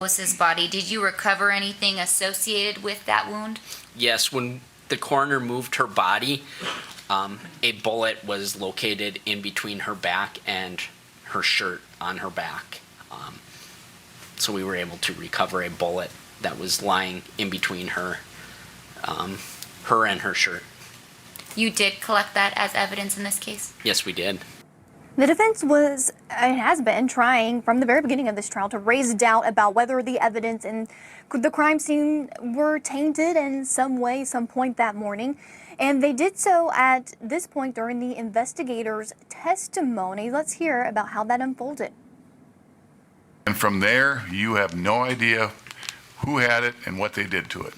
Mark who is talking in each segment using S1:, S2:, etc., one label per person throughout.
S1: Was his body? Did you recover anything associated with that wound?
S2: Yes, when the coroner moved her body, a bullet was located in between her back and her shirt on her back. So we were able to recover a bullet that was lying in between her and her shirt.
S1: You did collect that as evidence in this case?
S2: Yes, we did.
S3: The defense has been trying from the very beginning of this trial to raise doubt about whether the evidence and the crime scene were tainted in some way, some point that morning. And they did so at this point during the investigators' testimony. Let's hear about how that unfolded.
S4: And from there, you have no idea who had it and what they did to it.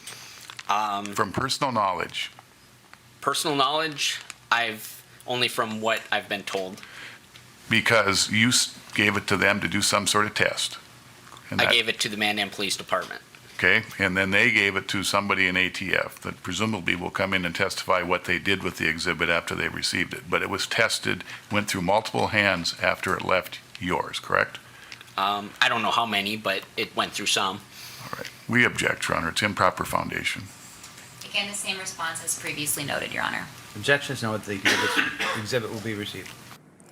S4: From personal knowledge.
S2: Personal knowledge, I've only from what I've been told.
S4: Because you gave it to them to do some sort of test. And
S2: I gave it to the Mandan Police Department.
S4: Okay, and then they gave it to somebody in ATF that presumably will come in and testify what they did with the exhibit after they received it. But it was tested, went through multiple hands after it left yours, correct?
S2: I don't know how many, but it went through some.
S4: All right. We object, Your Honor. It's improper foundation.
S1: Again, the same response as previously noted, Your Honor.
S5: Objection is noted. The exhibit will be received.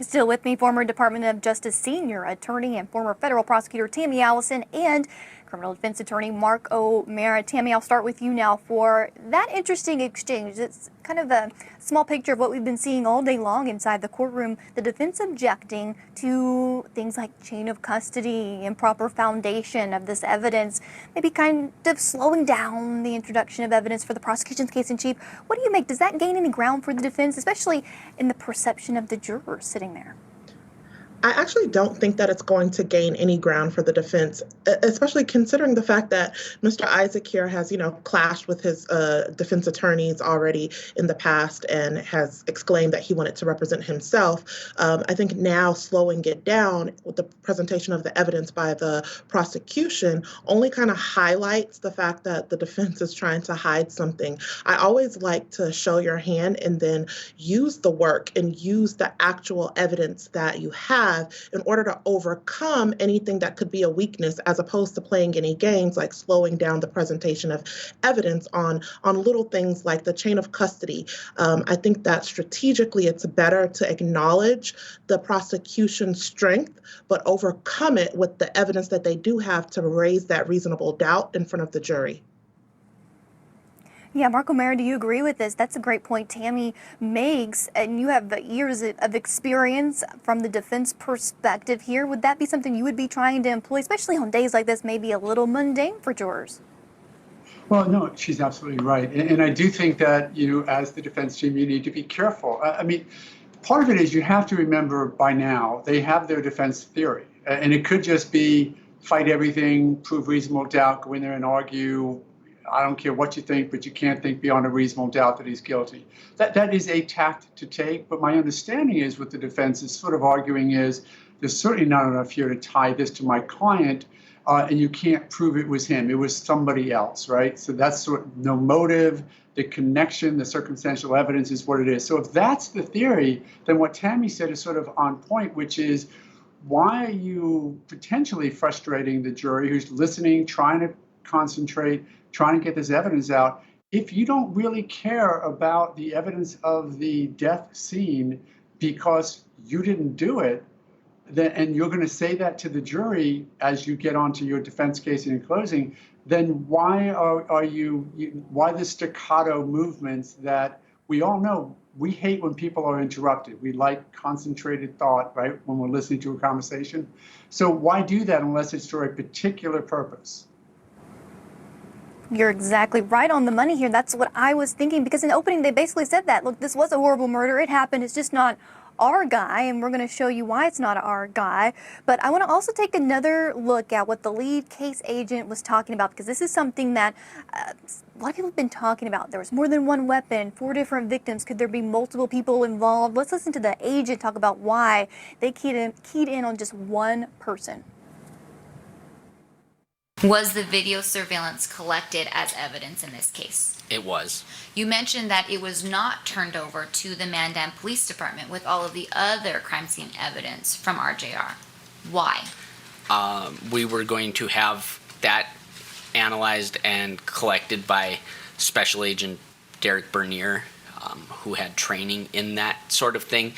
S3: Still with me, former Department of Justice senior attorney and former federal prosecutor Tammy Allison and criminal defense attorney Mark O'Mara. Tammy, I'll start with you now for that interesting exchange. It's kind of a small picture of what we've been seeing all day long inside the courtroom. The defense objecting to things like chain of custody, improper foundation of this evidence, maybe kind of slowing down the introduction of evidence for the prosecution's case in chief. What do you make? Does that gain any ground for the defense, especially in the perception of the jurors sitting there?
S6: I actually don't think that it's going to gain any ground for the defense, especially considering the fact that Mr. Isaac here has, clashed with his defense attorneys already in the past and has exclaimed that he wanted to represent himself. I think now slowing it down with the presentation of the evidence by the prosecution only kind of highlights the fact that the defense is trying to hide something. I always like to show your hand and then use the work and use the actual evidence that you have in order to overcome anything that could be a weakness, as opposed to playing any games like slowing down the presentation of evidence on little things like the chain of custody. I think that strategically it's better to acknowledge the prosecution's strength, but overcome it with the evidence that they do have to raise that reasonable doubt in front of the jury.
S3: Yeah, Mark O'Mara, do you agree with this? That's a great point Tammy makes, and you have years of experience from the defense perspective here. Would that be something you would be trying to employ, especially on days like this, maybe a little mundane for jurors?
S7: Well, no, she's absolutely right. And I do think that, as the defense team, you need to be careful. I mean, part of it is you have to remember by now, they have their defense theory. And it could just be fight everything, prove reasonable doubt, go in there and argue. I don't care what you think, but you can't think beyond a reasonable doubt that he's guilty. That is a tact to take. But my understanding is what the defense is sort of arguing is there's certainly not enough here to tie this to my client, and you can't prove it was him. It was somebody else, right? So that's sort of no motive, the connection, the circumstantial evidence is what it is. So if that's the theory, then what Tammy said is sort of on point, which is why are you potentially frustrating the jury who's listening, trying to concentrate, trying to get this evidence out, if you don't really care about the evidence of the death scene because you didn't do it, then, and you're going to say that to the jury as you get onto your defense case in closing, then why why the staccato movements that we all know we hate when people are interrupted. We like concentrated thought, right, when we're listening to a conversation. So why do that unless it's for a particular purpose?
S3: You're exactly right on the money here. That's what I was thinking, because in the opening they basically said that, look, this was a horrible murder. It happened. It's just not our guy, and we're going to show you why it's not our guy. But I want to also take another look at what the lead case agent was talking about, because this is something that a lot of people have been talking about. There was more than one weapon, 4 different victims. Could there be multiple people involved? Let's listen to the agent talk about why they keyed in on just one person.
S1: Was the video surveillance collected as evidence in this case?
S2: It was.
S1: You mentioned that it was not turned over to the Mandan Police Department with all of the other crime scene evidence from RJR. Why?
S2: We were going to have that analyzed and collected by Special Agent Derek Bernier, who had training in that sort of thing.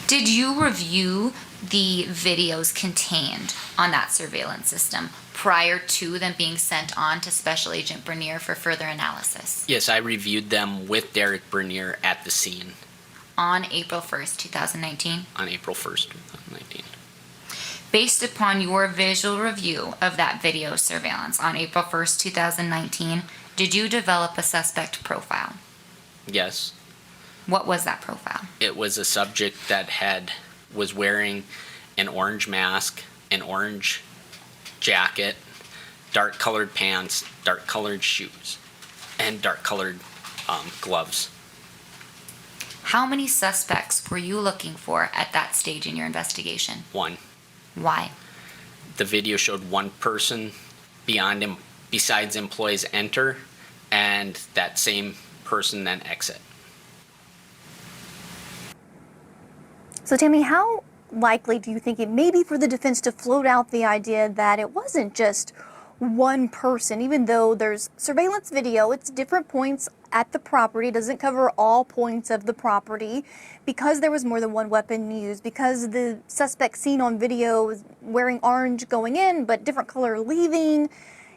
S1: Did you review the videos contained on that surveillance system prior to them being sent on to Special Agent Bernier for further analysis?
S2: Yes, I reviewed them with Derek Bernier at the scene
S1: On April 1st, 2019?
S2: on April 1st, 2019.
S1: Based upon your visual review of that video surveillance on April 1st, 2019, did you develop a suspect profile?
S2: Yes,
S1: What was that profile?
S2: it was a subject that was wearing an orange mask, an orange jacket, dark colored pants, dark colored shoes, and dark colored gloves.
S1: How many suspects were you looking for at that stage in your investigation?
S2: One.
S1: Why?
S2: The video showed one person besides employees enter, and that same person then exit.
S3: So, Tammy, how likely do you think it may be for the defense to float out the idea that it wasn't just one person, even though there's surveillance video, it's different points at the property, doesn't cover all points of the property, because there was more than one weapon used, because the suspect seen on video was wearing orange going in, but different color leaving.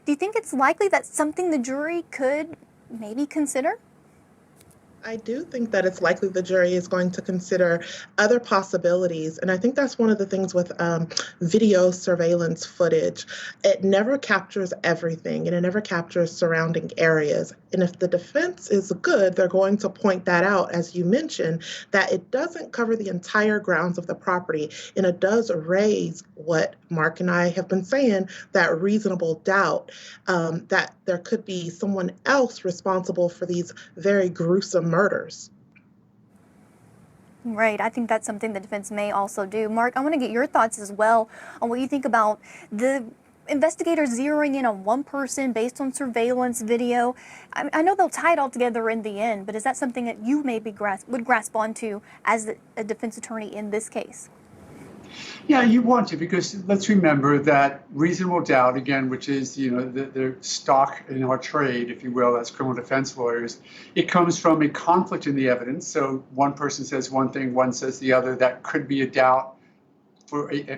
S3: Do you think it's likely that's something the jury could maybe consider?
S6: I do think that it's likely the jury is going to consider other possibilities. And I think that's one of the things with video surveillance footage. It never captures everything and it never captures surrounding areas. And if the defense is good, they're going to point that out, as you mentioned, that it doesn't cover the entire grounds of the property. And it does raise what Mark and I have been saying, that reasonable doubt that there could be someone else responsible for these very gruesome murders.
S3: Right. I think that's something the defense may also do. Mark, I want to get your thoughts as well on what you think about the investigators zeroing in on one person based on surveillance video. I know they'll tie it all together in the end, but is that something that you maybe would grasp onto as a defense attorney in this case?
S7: Yeah, you want to, because let's remember that reasonable doubt, again, which is, the stock in our trade, if you will, as criminal defense lawyers, it comes from a conflict in the evidence. So one person says one thing, one says the other. That could be a doubt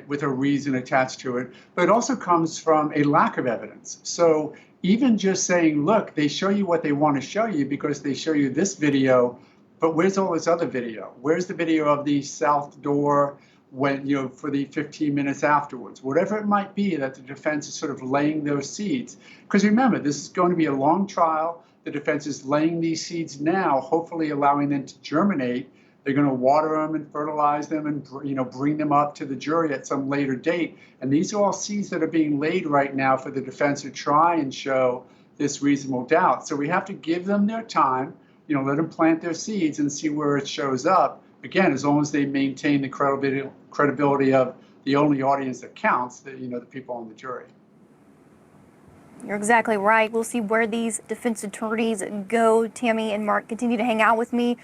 S7: with a reason attached to it. But it also comes from a lack of evidence. So even just saying, look, they show you what they want to show you because they show you this video, but where's all this other video? Where's the video of the south door when, for the 15 minutes afterwards, whatever it might be that the defense is sort of laying those seeds. Because remember, this is going to be a long trial. The defense is laying these seeds now, hopefully allowing them to germinate. They're going to water them and fertilize them and, bring them up to the jury at some later date. And these are all seeds that are being laid right now for the defense to try and show this reasonable doubt. So we have to give them their time, let them plant their seeds and see where it shows up. Again, as long as they maintain the credibility of the only audience that counts, the people on the jury.
S3: You're exactly right. We'll see where these defense attorneys go. Tammy and Mark continue to hang out with me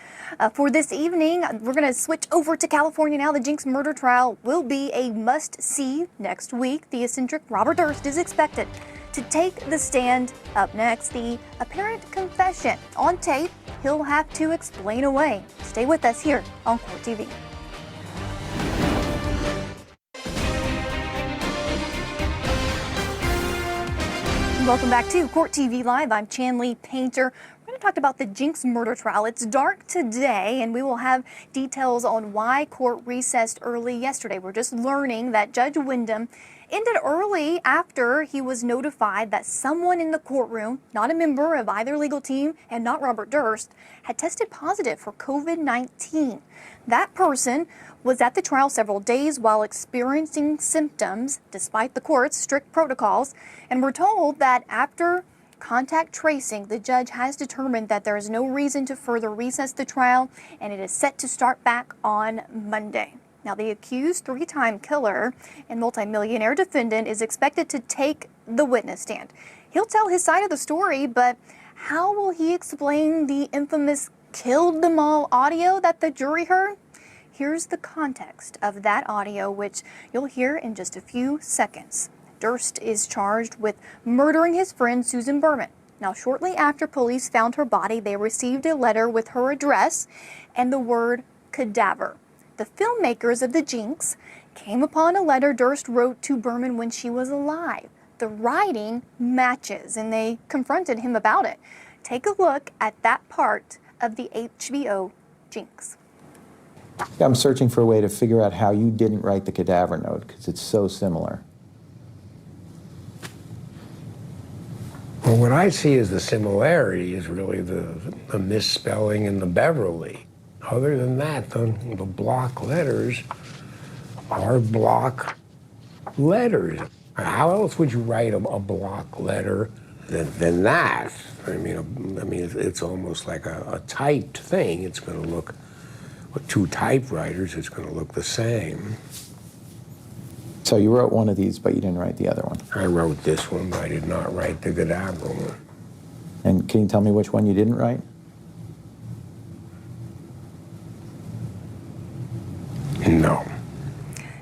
S3: for this evening. We're going to switch over to California now. The Jinx murder trial will be a must-see next week. The eccentric Robert Durst is expected to take the stand. Up next, the apparent confession on tape he'll have to explain away. Stay with us here on Court TV. Welcome back to Court TV Live. I'm Chanley Painter. We're going to talk about the Jinx murder trial. It's dark today, and we will have details on why court recessed early yesterday. We're just learning that Judge Wyndham ended early after he was notified that someone in the courtroom, not a member of either legal team and not Robert Durst, had tested positive for COVID-19. That person was at the trial several days while experiencing symptoms despite the court's strict protocols, and we're told that after contact tracing, the judge has determined that there is no reason to further recess the trial, and it is set to start back on Monday. Now, the accused three-time killer and multimillionaire defendant is expected to take the witness stand. He'll tell his side of the story, but how will he explain the infamous "killed them all" audio that the jury heard? Here's the context of that audio, which you'll hear in just a few seconds. Durst is charged with murdering his friend Susan Berman. Now, shortly after police found her body, they received a letter with her address and the word cadaver. The filmmakers of The Jinx came upon a letter Durst wrote to Berman when she was alive. The writing matches, and they confronted him about it. Take a look at that part of the HBO Jinx.
S8: I'm searching for a way to figure out how you didn't write the cadaver note, because it's so similar.
S9: Well, what I see as the similarity is really the misspelling in the Beverly. Other than that, the block letters are block letters. How else would you write a block letter than that? I mean, it's almost like a typed thing. It's going to look, with two typewriters, it's going to look the same.
S8: So you wrote one of these, but you didn't write the other one.
S9: I wrote this one, but I did not write the cadaver one.
S8: And can you tell me which one you didn't write?
S9: No.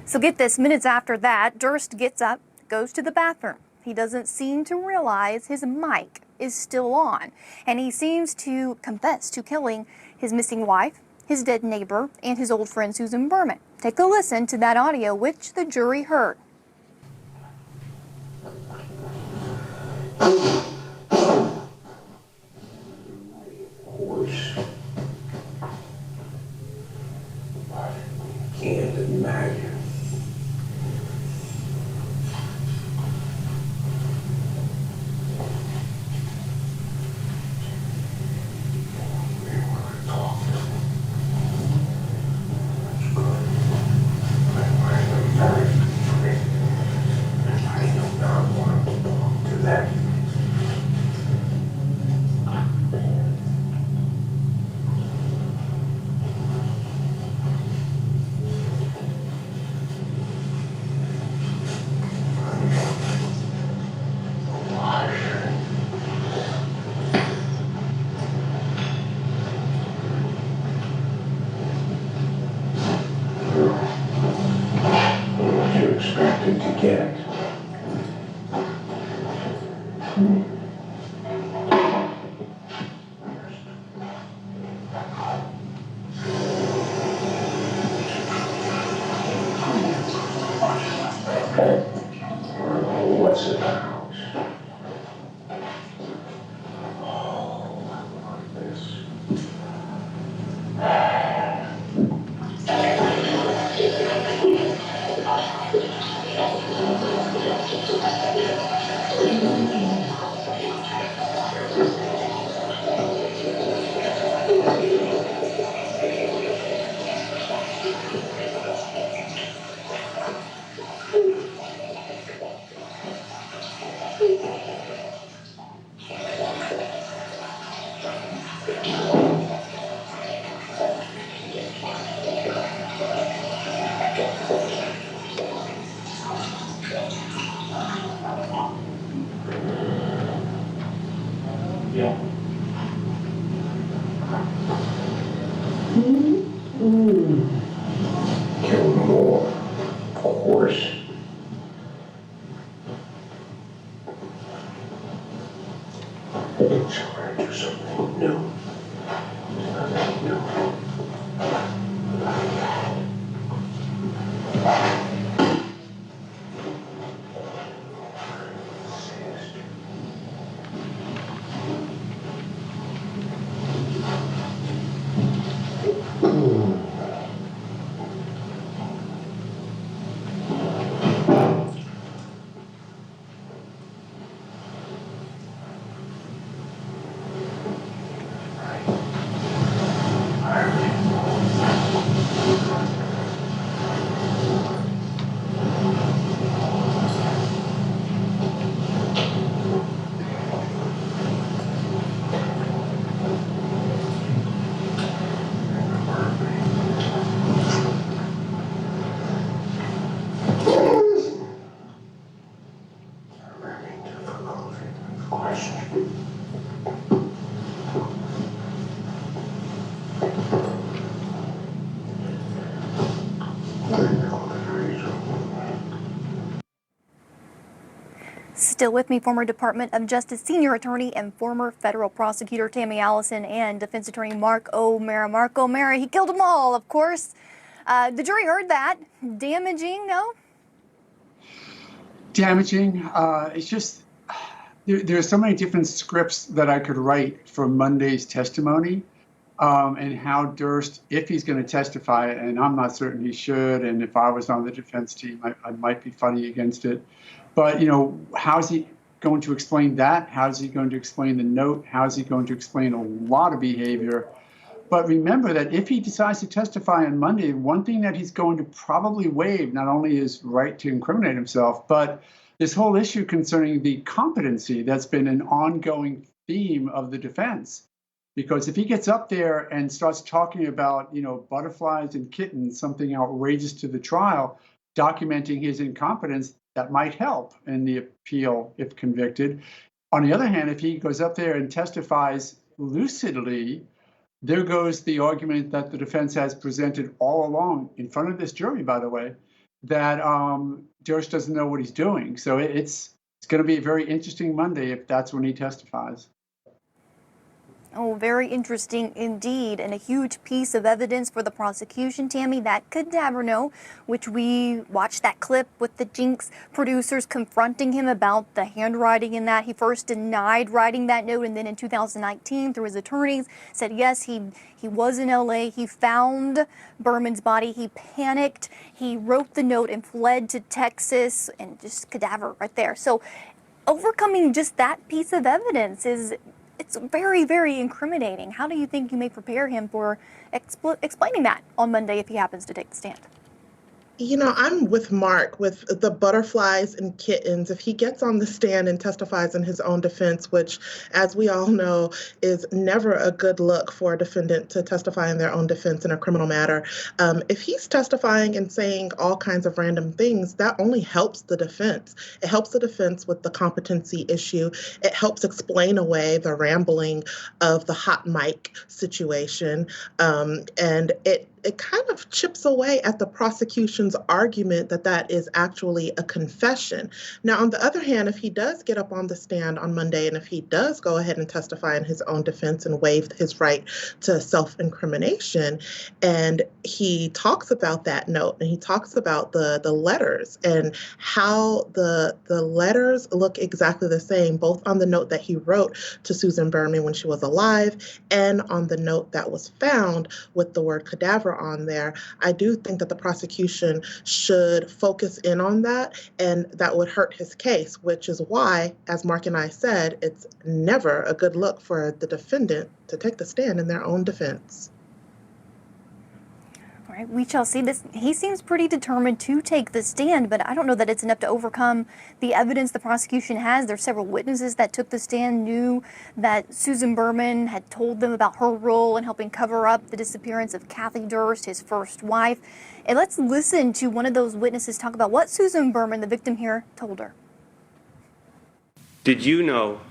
S3: So get this, minutes after that, Durst gets up, goes to the bathroom. He doesn't seem to realize his mic is still on, and he seems to confess to killing his missing wife, his dead neighbor, and his old friend Susan Berman. Take a listen to that audio, which the jury heard.
S9: Horse. I can't imagine. What you expected to get. What's it about? Oh, this. Yeah. Kill them all, of course. It's trying to do something new. Nothing new.
S3: Still with me, former Department of Justice senior attorney and former federal prosecutor Tammy Allison and defense attorney Mark O'Mara. Mark O'Mara, he killed them all, of course. The jury heard that. Damaging, no?
S7: Damaging. It's just, there are so many different scripts that I could write for Monday's testimony, and how Durst, if he's going to testify, and I'm not certain he should, and if I was on the defense team, I might be fighting against it. But, how's he going to explain that? How's he going to explain the note? How's he going to explain a lot of behavior? But remember that if he decides to testify on Monday, one thing that he's going to probably waive not only his right to incriminate himself, but this whole issue concerning the competency that's been an ongoing theme of the defense. Because if he gets up there and starts talking about, butterflies and kittens, something outrageous to the trial, documenting his incompetence, that might help in the appeal if convicted. On the other hand, if he goes up there and testifies lucidly, there goes the argument that the defense has presented all along in front of this jury, by the way, that Durst doesn't know what he's doing. So it's going to be a very interesting Monday if that's when he testifies.
S3: Oh, very interesting indeed, and a huge piece of evidence for the prosecution, Tammy, that cadaver note, which we watched that clip with the Jinx producers confronting him about the handwriting in that. He first denied writing that note, and then in 2019, through his attorneys, said yes, he was in LA, he found Berman's body, he panicked, he wrote the note and fled to Texas, and just cadaver right there. So overcoming just that piece of evidence it's very, very incriminating. How do you think you may prepare him for explaining that on Monday if he happens to take the stand?
S6: I'm with Mark with the butterflies and kittens. If he gets on the stand and testifies in his own defense, which, as we all know, is never a good look for a defendant to testify in their own defense in a criminal matter. If he's testifying and saying all kinds of random things, that only helps the defense. It helps the defense with the competency issue. It helps explain away the rambling of the hot mic situation. And it kind of chips away at the prosecution's argument that that is actually a confession. Now, on the other hand, if he does get up on the stand on Monday and if he does go ahead and testify in his own defense and waive his right to self-incrimination, and he talks about that note and he talks about the letters and how the letters look exactly the same, both on the note that he wrote to Susan Berman when she was alive and on the note that was found with the word cadaver on there, I do think that the prosecution should focus in on that, and that would hurt his case, which is why, as Mark and I said, it's never a good look for the defendant to take the stand in their own defense.
S3: All right, we shall see this. He seems pretty determined to take the stand, but I don't know that it's enough to overcome the evidence the prosecution has. There's several witnesses that took the stand, knew that Susan Berman had told them about her role in helping cover up the disappearance of Kathy Durst, his first wife. And let's listen to one of those witnesses talk about what Susan Berman, the victim here, told her.
S10: Did you know,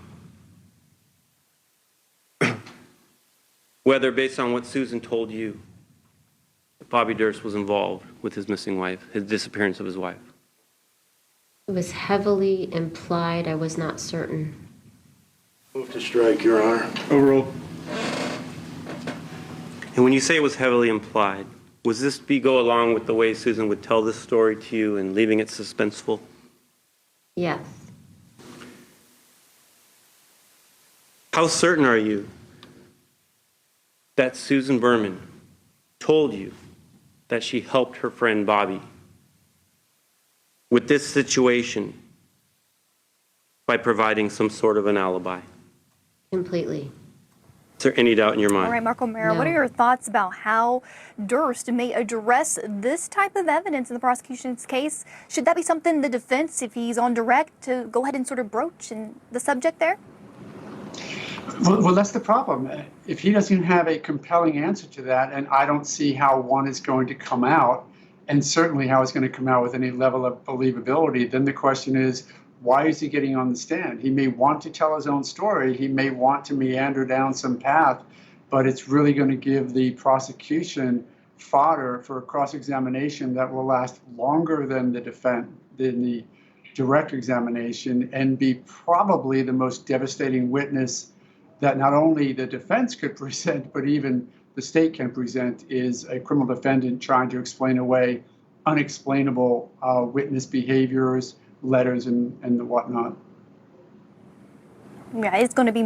S10: whether based on what Susan told you, Bobby Durst was involved with his missing wife, his disappearance of his wife?
S11: It was heavily implied. I was not certain.
S12: Move to strike, Your Honor.
S10: Overruled. And when you say it was heavily implied, was this go along with the way Susan would tell this story to you and leaving it suspenseful?
S11: Yes.
S10: How certain are you that Susan Berman told you that she helped her friend Bobby with this situation by providing some sort of an alibi?
S11: Completely.
S10: Is there any doubt in your mind?
S3: All right, Mark O'Mara,
S11: No.
S3: what are your thoughts about how Durst may address this type of evidence in the prosecution's case? Should that be something the defense, if he's on direct, to go ahead and sort of broach the subject there?
S7: Well, that's the problem. If he doesn't have a compelling answer to that, and I don't see how one is going to come out, and certainly how it's going to come out with any level of believability, then the question is, why is he getting on the stand? He may want to tell his own story. He may want to meander down some path, but it's really going to give the prosecution fodder for a cross-examination that will last longer than the direct examination and be probably the most devastating witness that not only the defense could present, but even the state can present, is a criminal defendant trying to explain away unexplainable witness behaviors, letters, and whatnot.
S3: Yeah, it's going to be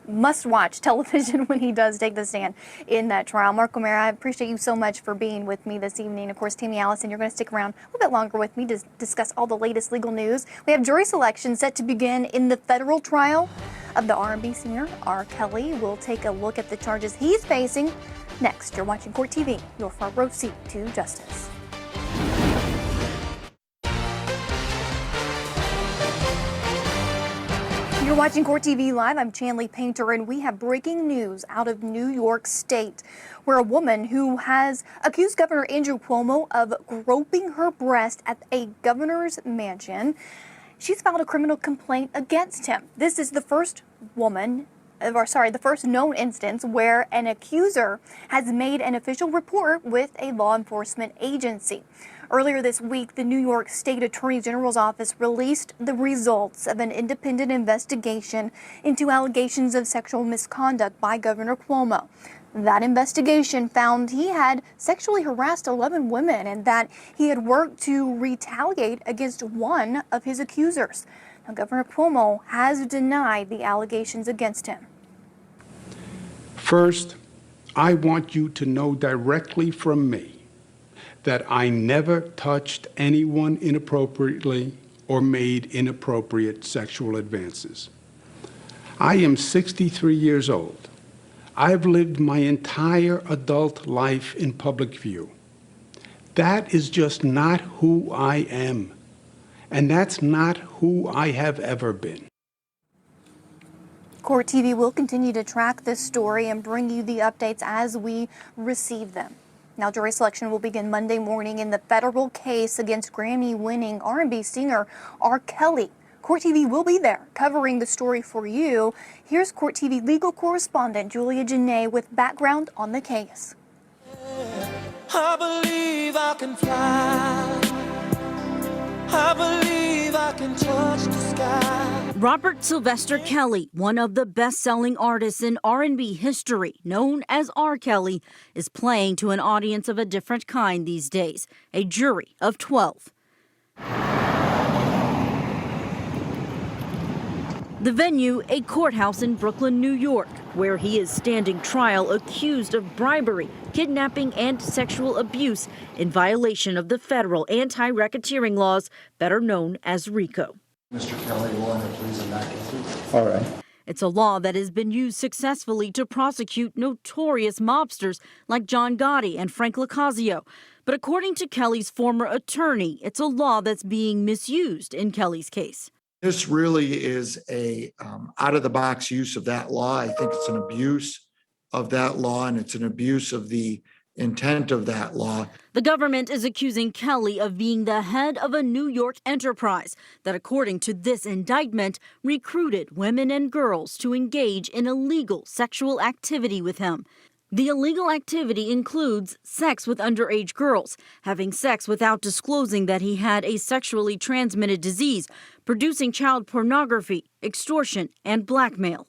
S3: must-watch television when he does take the stand in that trial. Mark O'Mara, I appreciate you so much for being with me this evening. Of course, Tammy Allison, you're going to stick around a little bit longer with me to discuss all the latest legal news. We have jury selection set to begin in the federal trial of the R&B singer R. Kelly. We'll take a look at the charges he's facing next. You're watching Court TV, your front row seat to justice. You're watching Court TV Live. I'm Chanley Painter, and we have breaking news out of New York State, where a woman who has accused Governor Andrew Cuomo of groping her breast at a governor's mansion, she's filed a criminal complaint against him. This is the first the first known instance where an accuser has made an official report with a law enforcement agency. Earlier this week, the New York State Attorney General's office released the results of an independent investigation into allegations of sexual misconduct by Governor Cuomo. That investigation found he had sexually harassed 11 women and that he had worked to retaliate against one of his accusers. Now, Governor Cuomo has denied the allegations against him.
S13: First, I want you to know directly from me that I never touched anyone inappropriately or made inappropriate sexual advances. I am 63 years old. I've lived my entire adult life in public view. That is just not who I am, and that's not who I have ever been.
S3: Court TV will continue to track this story and bring you the updates as we receive them. Now, jury selection will begin Monday morning in the federal case against Grammy-winning R&B singer R. Kelly. Court TV will be there covering the story for you. Here's Court TV legal correspondent Julia Janae with background on the case.
S14: I believe I can fly. I believe I can touch the sky.
S15: Robert Sylvester Kelly, one of the best-selling artists in R&B history, known as R. Kelly, is playing to an audience of a different kind these days, a jury of 12. The venue, a courthouse in Brooklyn, New York, where he is standing trial accused of bribery, kidnapping, and sexual abuse in violation of the federal anti-racketeering laws, better known as RICO.
S16: Mr. Kelly, will you please enact?
S8: All right.
S15: It's a law that has been used successfully to prosecute notorious mobsters like John Gotti and Frank Lucasio. But according to Kelly's former attorney, it's a law that's being misused in Kelly's case.
S16: This really is a out-of-the-box use of that law. I think it's an abuse of that law, and it's an abuse of the intent of that law.
S15: The government is accusing Kelly of being the head of a New York enterprise that, according to this indictment, recruited women and girls to engage in illegal sexual activity with him. The illegal activity includes sex with underage girls, having sex without disclosing that he had a sexually transmitted disease, producing child pornography, extortion, and blackmail.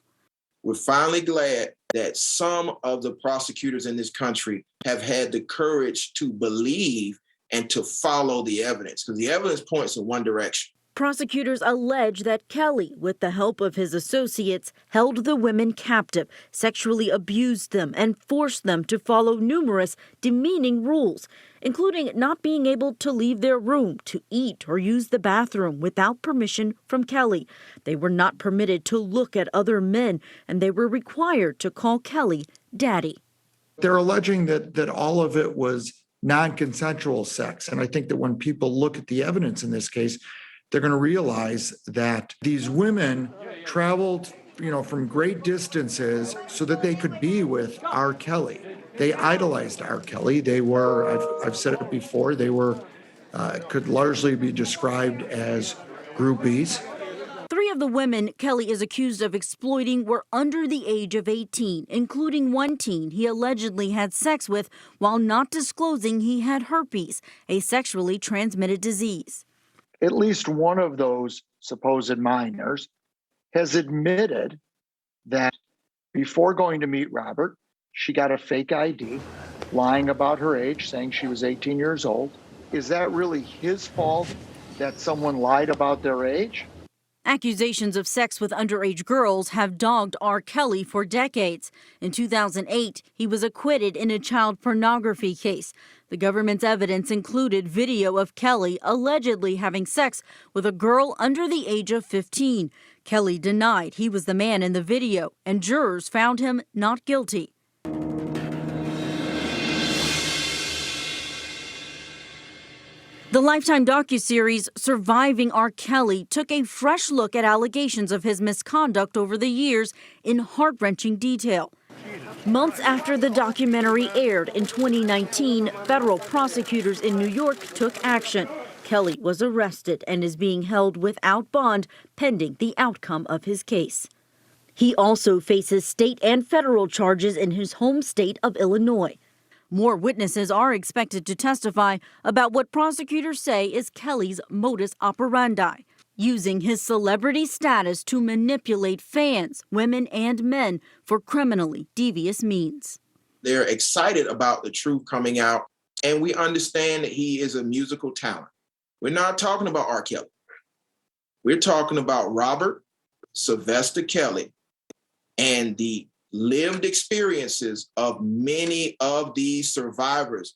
S17: We're finally glad that some of the prosecutors in this country have had the courage to believe and to follow the evidence, because the evidence points in one direction.
S15: Prosecutors allege that Kelly, with the help of his associates, held the women captive, sexually abused them, and forced them to follow numerous demeaning rules, including not being able to leave their room to eat or use the bathroom without permission from Kelly. They were not permitted to look at other men, and they were required to call Kelly Daddy.
S16: They're alleging that all of it was non-consensual sex. And I think that when people look at the evidence in this case, they're going to realize that these women traveled, from great distances so that they could be with R. Kelly. They idolized R. Kelly. They were, I've said it before, they were, could largely be described as groupies.
S15: 3 of the women Kelly is accused of exploiting were under the age of 18, including one teen he allegedly had sex with while not disclosing he had herpes, a sexually transmitted disease.
S16: at least one of those supposed minors has admitted that before going to meet Robert, she got a fake ID, lying about her age, saying she was 18 years old. Is that really his fault that someone lied about their age?
S15: Accusations of sex with underage girls have dogged R. Kelly for decades. In 2008, he was acquitted in a child pornography case. The government's evidence included video of Kelly allegedly having sex with a girl under the age of 15. Kelly denied he was the man in the video, and jurors found him not guilty. The Lifetime docuseries Surviving R. Kelly took a fresh look at allegations of his misconduct over the years in heart-wrenching detail. Months after the documentary aired in 2019, federal prosecutors in New York took action. Kelly was arrested and is being held without bond pending the outcome of his case. He also faces state and federal charges in his home state of Illinois. More witnesses are expected to testify about what prosecutors say is Kelly's modus operandi, using his celebrity status to manipulate fans, women and men, for criminally devious means.
S17: They're excited about the truth coming out, and we understand that he is a musical talent. We're not talking about R. Kelly. We're talking about Robert Sylvester Kelly and the lived experiences of many of these survivors.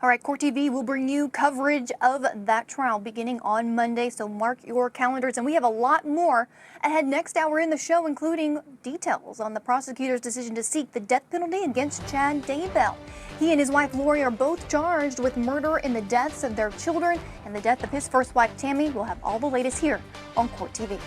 S3: All right, Court TV will bring you coverage of that trial beginning on Monday, so mark your calendars. And we have a lot more ahead next hour in the show, including details on the prosecutor's decision to seek the death penalty against Chad Daybell. He and his wife Lori are both charged with murder in the deaths of their children and the death of his first wife Tammy. We'll have all the latest here on Court TV.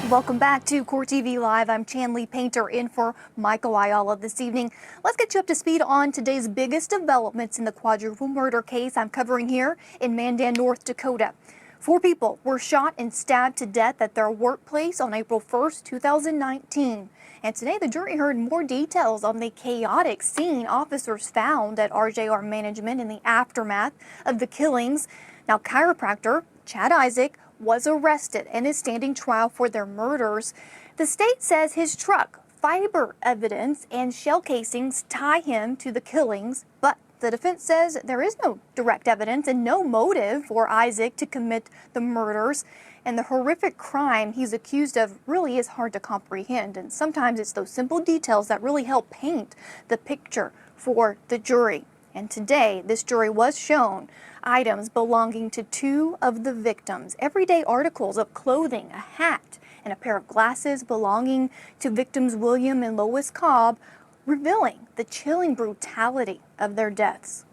S3: Welcome back to Court TV Live. I'm Chanley Painter in for Michael Ayala this evening. Let's get you up to speed on today's biggest developments in the quadruple murder case I'm covering here in Mandan, North Dakota. 4 people were shot and stabbed to death at their workplace on April 1st, 2019. And today the jury heard more details on the chaotic scene officers found at RJR Management in the aftermath of the killings. Now, chiropractor Chad Isaak was arrested and is standing trial for their murders. The state says his truck, fiber evidence, and shell casings tie him to the killings, but the defense says there is no direct evidence and no motive for Isaak to commit the murders. And the horrific crime he's accused of really is hard to comprehend. And sometimes it's those simple details that really help paint the picture for the jury. And today, this jury was shown items belonging to 2 of the victims, everyday articles of clothing, a hat, and a pair of glasses belonging to victims William and Lois Cobb, revealing the chilling brutality of their deaths.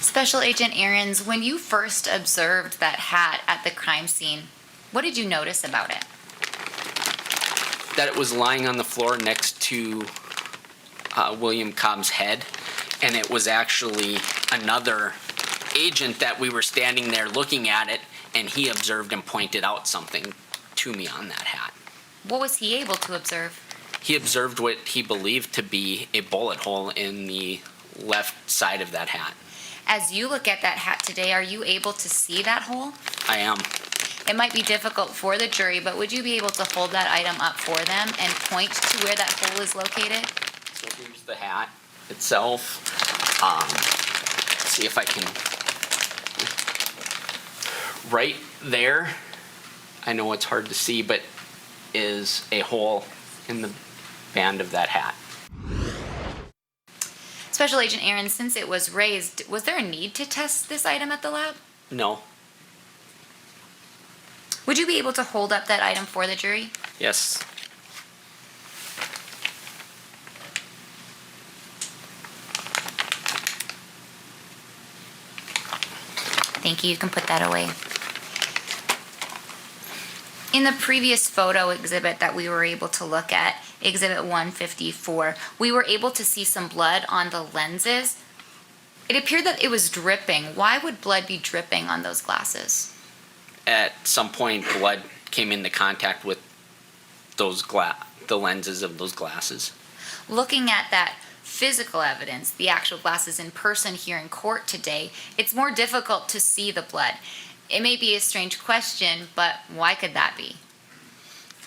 S1: Special Agent Ahrens, when you first observed that hat at the crime scene, what did you notice about it?
S2: That it was lying on the floor next to William Cobb's head, and it was actually another agent that we were standing there looking at it, and he observed and pointed out something to me on that hat.
S1: What was he able to observe?
S2: He observed what he believed to be a bullet hole in the left side of that hat.
S1: As you look at that hat today, are you able to see that hole?
S2: I am.
S1: It might be difficult for the jury, but would you be able to hold that item up for them and point to where that hole is located?
S2: So here's the hat itself. Let's see if I can. Right there, I know it's hard to see, but is a hole in the band of that hat.
S1: Special Agent Ahrens, since it was raised, was there a need to test this item at the lab?
S2: No.
S1: Would you be able to hold up that item for the jury?
S2: Yes.
S1: Thank you. You can put that away. In the previous photo exhibit that we were able to look at, Exhibit 154, we were able to see some blood on the lenses. It appeared that it was dripping. Why would blood be dripping on those glasses?
S2: At some point, blood came into contact with those the lenses of those glasses.
S1: Looking at that physical evidence, the actual glasses in person here in court today, it's more difficult to see the blood. It may be a strange question, but why could that be?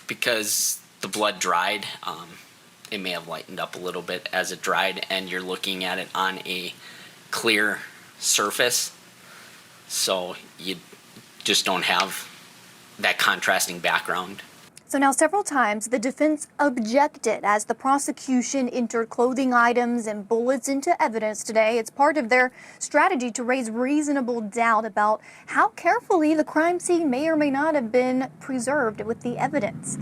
S2: Because the blood dried, it may have lightened up a little bit as it dried, and you're looking at it on a clear surface, so you just don't have that contrasting background.
S3: So now several times the defense objected as the prosecution entered clothing items and bullets into evidence today. It's part of their strategy to raise reasonable doubt about how carefully the crime scene may or may not have been preserved with the evidence.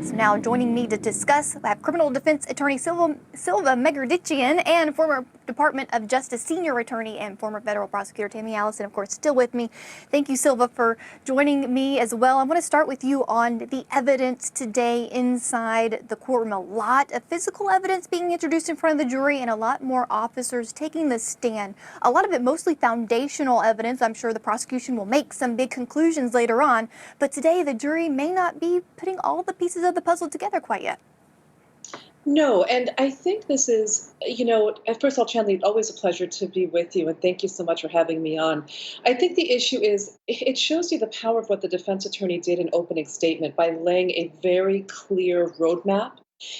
S3: So now joining me to discuss, I have criminal defense attorney Silva Megerditchian and former Department of Justice senior attorney and former federal prosecutor Tammy Allison, of course, still with me. Thank you, Silva, for joining me as well. I want to start with you on the evidence today inside the courtroom. A lot of physical evidence being introduced in front of the jury and a lot more officers taking the stand. A lot of it mostly foundational evidence. I'm sure the prosecution will make some big conclusions later on, but today the jury may not be putting all the pieces of the puzzle together quite yet.
S18: No, and I think this is, first of all, Chandler, always a pleasure to be with you, and thank you so much for having me on. I think the issue is, it shows you the power of what the defense attorney did in opening statement by laying a very clear roadmap.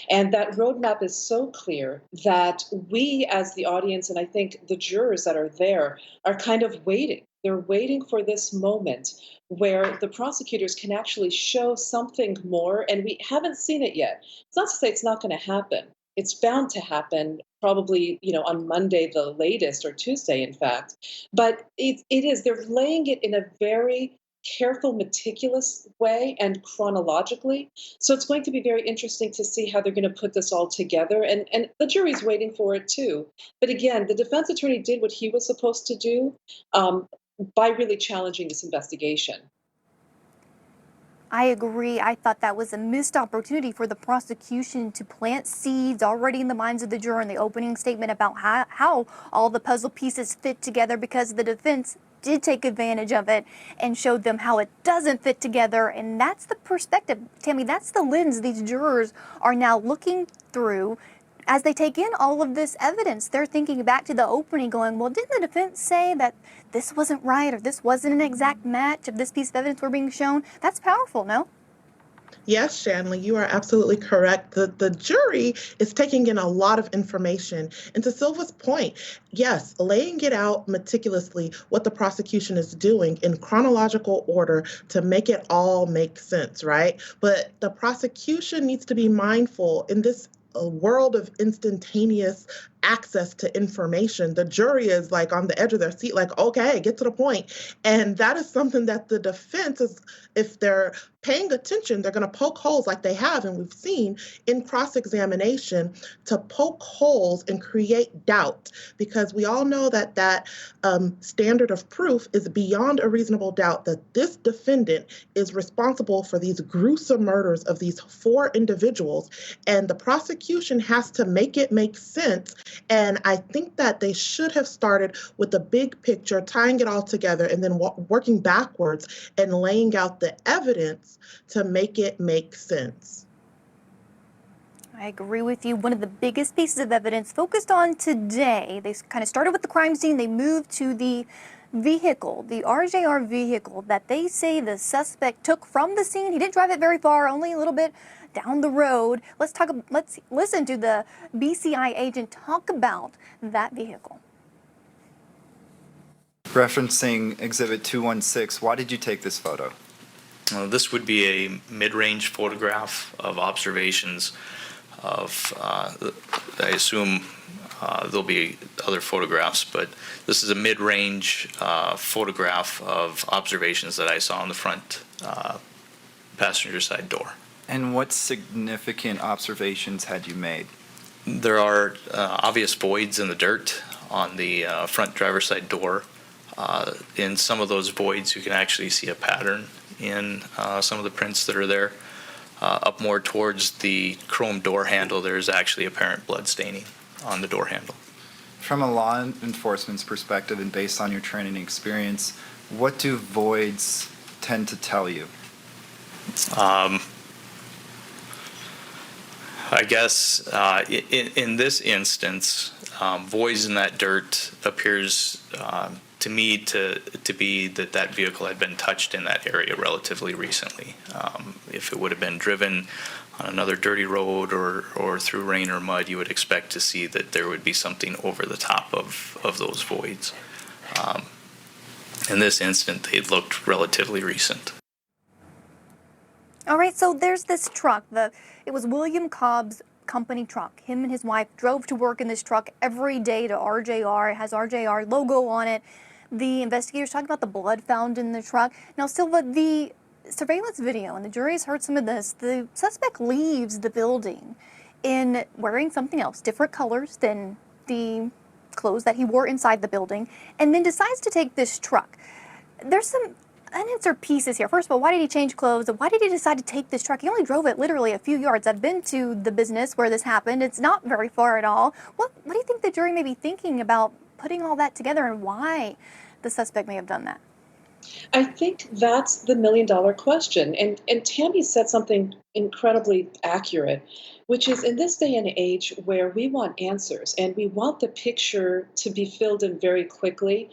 S18: And that roadmap is so clear that we as the audience, and I think the jurors that are there, are kind of waiting. They're waiting for this moment where the prosecutors can actually show something more, and we haven't seen it yet. It's not to say it's not going to happen. It's bound to happen probably, on Monday, the latest, or Tuesday, in fact. But it is, they're laying it in a very careful, meticulous way and chronologically. So it's going to be very interesting to see how they're going to put this all together. And the jury's waiting for it too. But again, the defense attorney did what he was supposed to do by really challenging this investigation.
S3: I agree. I thought that was a missed opportunity for the prosecution to plant seeds already in the minds of the juror in the opening statement about how all the puzzle pieces fit together, because the defense did take advantage of it and showed them how it doesn't fit together. And that's the perspective, Tammy, that's the lens these jurors are now looking through as they take in all of this evidence. They're thinking back to the opening going, well, didn't the defense say that this wasn't right or this wasn't an exact match of this piece of evidence we're being shown? That's powerful, no?
S6: Yes, Shanley, you are absolutely correct. The jury is taking in a lot of information. And to Silva's point, yes, laying it out meticulously, what the prosecution is doing in chronological order to make it all make sense, right? But the prosecution needs to be mindful in this world of instantaneous access to information. The jury is like on the edge of their seat, like, okay, get to the point. And that is something that the defense is, if they're paying attention, they're going to poke holes like they have, and we've seen in cross-examination, to poke holes and create doubt, because we all know that that standard of proof is beyond a reasonable doubt that this defendant is responsible for these gruesome murders of these 4 individuals, and the prosecution has to make it make sense. And I think that they should have started with the big picture, tying it all together, and then working backwards and laying out the evidence to make it make sense.
S3: I agree with you. One of the biggest pieces of evidence focused on today, they kind of started with the crime scene, they moved to the vehicle, the RJR vehicle that they say the suspect took from the scene. He didn't drive it very far, only a little bit down the road. Let's listen to the BCI agent talk about that vehicle.
S19: Referencing Exhibit 216, why did you take this photo?
S20: This would be a mid-range photograph of observations of, I assume there'll be other photographs, but this is a mid-range photograph of observations that I saw on the front passenger side door.
S19: And what significant observations had you made?
S20: There are obvious voids in the dirt on the front driver's side door. In some of those voids, you can actually see a pattern in some of the prints that are there. Up more towards the chrome door handle, there's actually apparent blood staining on the door handle.
S19: From a law enforcement's perspective and based on your training and experience, what do voids tend to tell you?
S20: I guess in this instance, voids in that dirt appears to me to be that vehicle had been touched in that area relatively recently. If it would have been driven on another dirty road or through rain or mud, you would expect to see that there would be something over the top of those voids. In this instance, they looked relatively recent.
S3: All right, so there's this truck. It was William Cobb's company truck. Him and his wife drove to work in this truck every day to RJR. It has RJR logo on it. The investigators talking about the blood found in the truck. Now, Silva, the surveillance video, and the jury has heard some of this, the suspect leaves the building in wearing something else, different colors than the clothes that he wore inside the building, and then decides to take this truck. There's some unanswered pieces here. First of all, why did he change clothes? Why did he decide to take this truck? He only drove it literally a few yards. I've been to the business where this happened. It's not very far at all. What do you think the jury may be thinking about putting all that together and why the suspect may have done that?
S18: I think that's the million-dollar question. And Tammy said something incredibly accurate, which is in this day and age where we want answers and we want the picture to be filled in very quickly,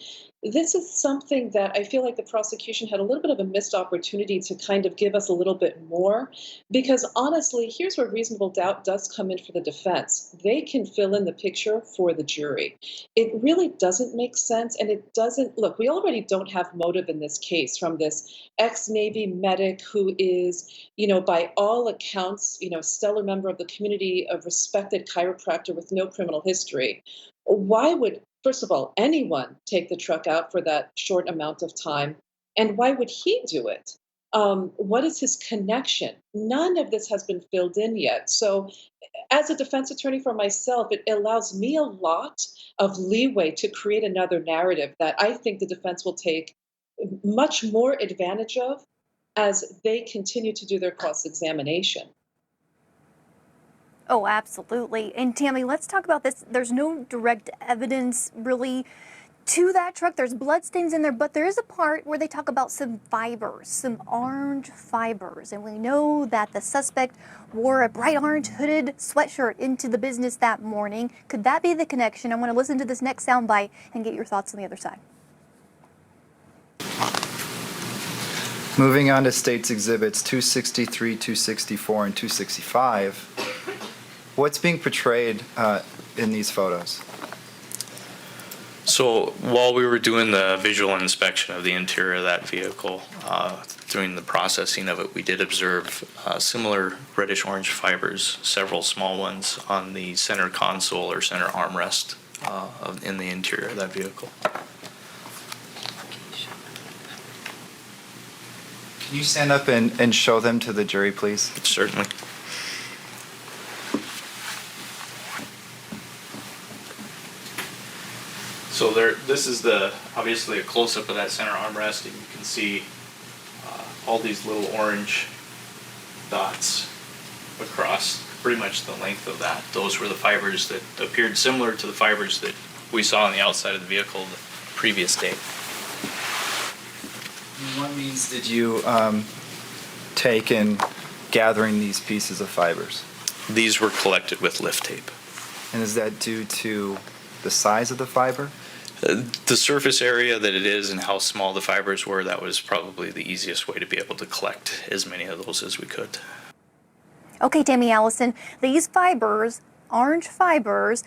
S18: this is something that I feel like the prosecution had a little bit of a missed opportunity to kind of give us a little bit more. Because honestly, here's where reasonable doubt does come in for the defense. They can fill in the picture for the jury. It really doesn't make sense. And it doesn't, look, we already don't have motive in this case from this ex-Navy medic who is, by all accounts, stellar member of the community, a respected chiropractor with no criminal history. Why would, first of all, anyone take the truck out for that short amount of time? And why would he do it? What is his connection? None of this has been filled in yet. So as a defense attorney for myself, it allows me a lot of leeway to create another narrative that I think the defense will take much more advantage of as they continue to do their cross-examination.
S3: Oh, absolutely. And Tammy, let's talk about this. There's no direct evidence really to that truck. There's bloodstains in there, but there is a part where they talk about some fibers, some orange fibers. And we know that the suspect wore a bright orange hooded sweatshirt into the business that morning. Could that be the connection? I want to listen to this next soundbite and get your thoughts on the other side.
S19: Moving on to State's Exhibits 263, 264, and 265. What's being portrayed in these photos?
S20: So while we were doing the visual inspection of the interior of that vehicle, during the processing of it, we did observe similar reddish-orange fibers, several small ones, on the center console or center armrest in the interior of that vehicle.
S19: Can you stand up and show them to the jury, please?
S20: Certainly. So this is obviously a close-up of that center armrest, and you can see all these little orange dots across pretty much the length of that. Those were the fibers that appeared similar to the fibers that we saw on the outside of the vehicle the previous day.
S19: What means did you take in gathering these pieces of fibers?
S20: These were collected with lift tape.
S19: And is that due to the size of the fiber?
S20: The surface area that it is and how small the fibers were, that was probably the easiest way to be able to collect as many of those as we could.
S3: Okay, Tammy Allison, these fibers, orange fibers,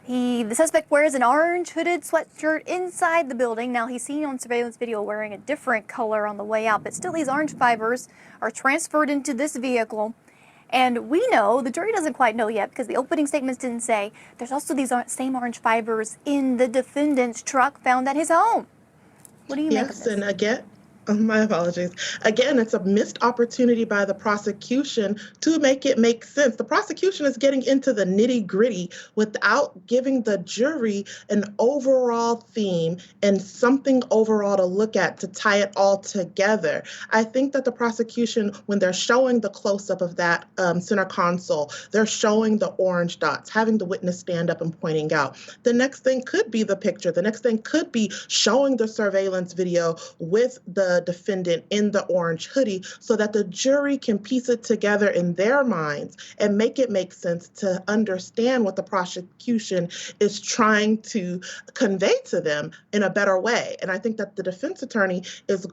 S3: the suspect wears an orange hooded sweatshirt inside the building. Now, he's seen on surveillance video wearing a different color on the way out, but still these orange fibers are transferred into this vehicle. And we know, the jury doesn't quite know yet because the opening statements didn't say, there's also these same orange fibers in the defendant's truck found at his home. What do you make of this?
S6: Yes, and again, my apologies. Again, it's a missed opportunity by the prosecution to make it make sense. The prosecution is getting into the nitty-gritty without giving the jury an overall theme and something overall to look at to tie it all together. I think that the prosecution, when they're showing the close-up of that center console, they're showing the orange dots, having the witness stand up and pointing out. The next thing could be the picture. The next thing could be showing the surveillance video with the the defendant in the orange hoodie so that the jury can piece it together in their minds and make it make sense to understand what the prosecution is trying to convey to them in a better way. And I think that the defense attorney is,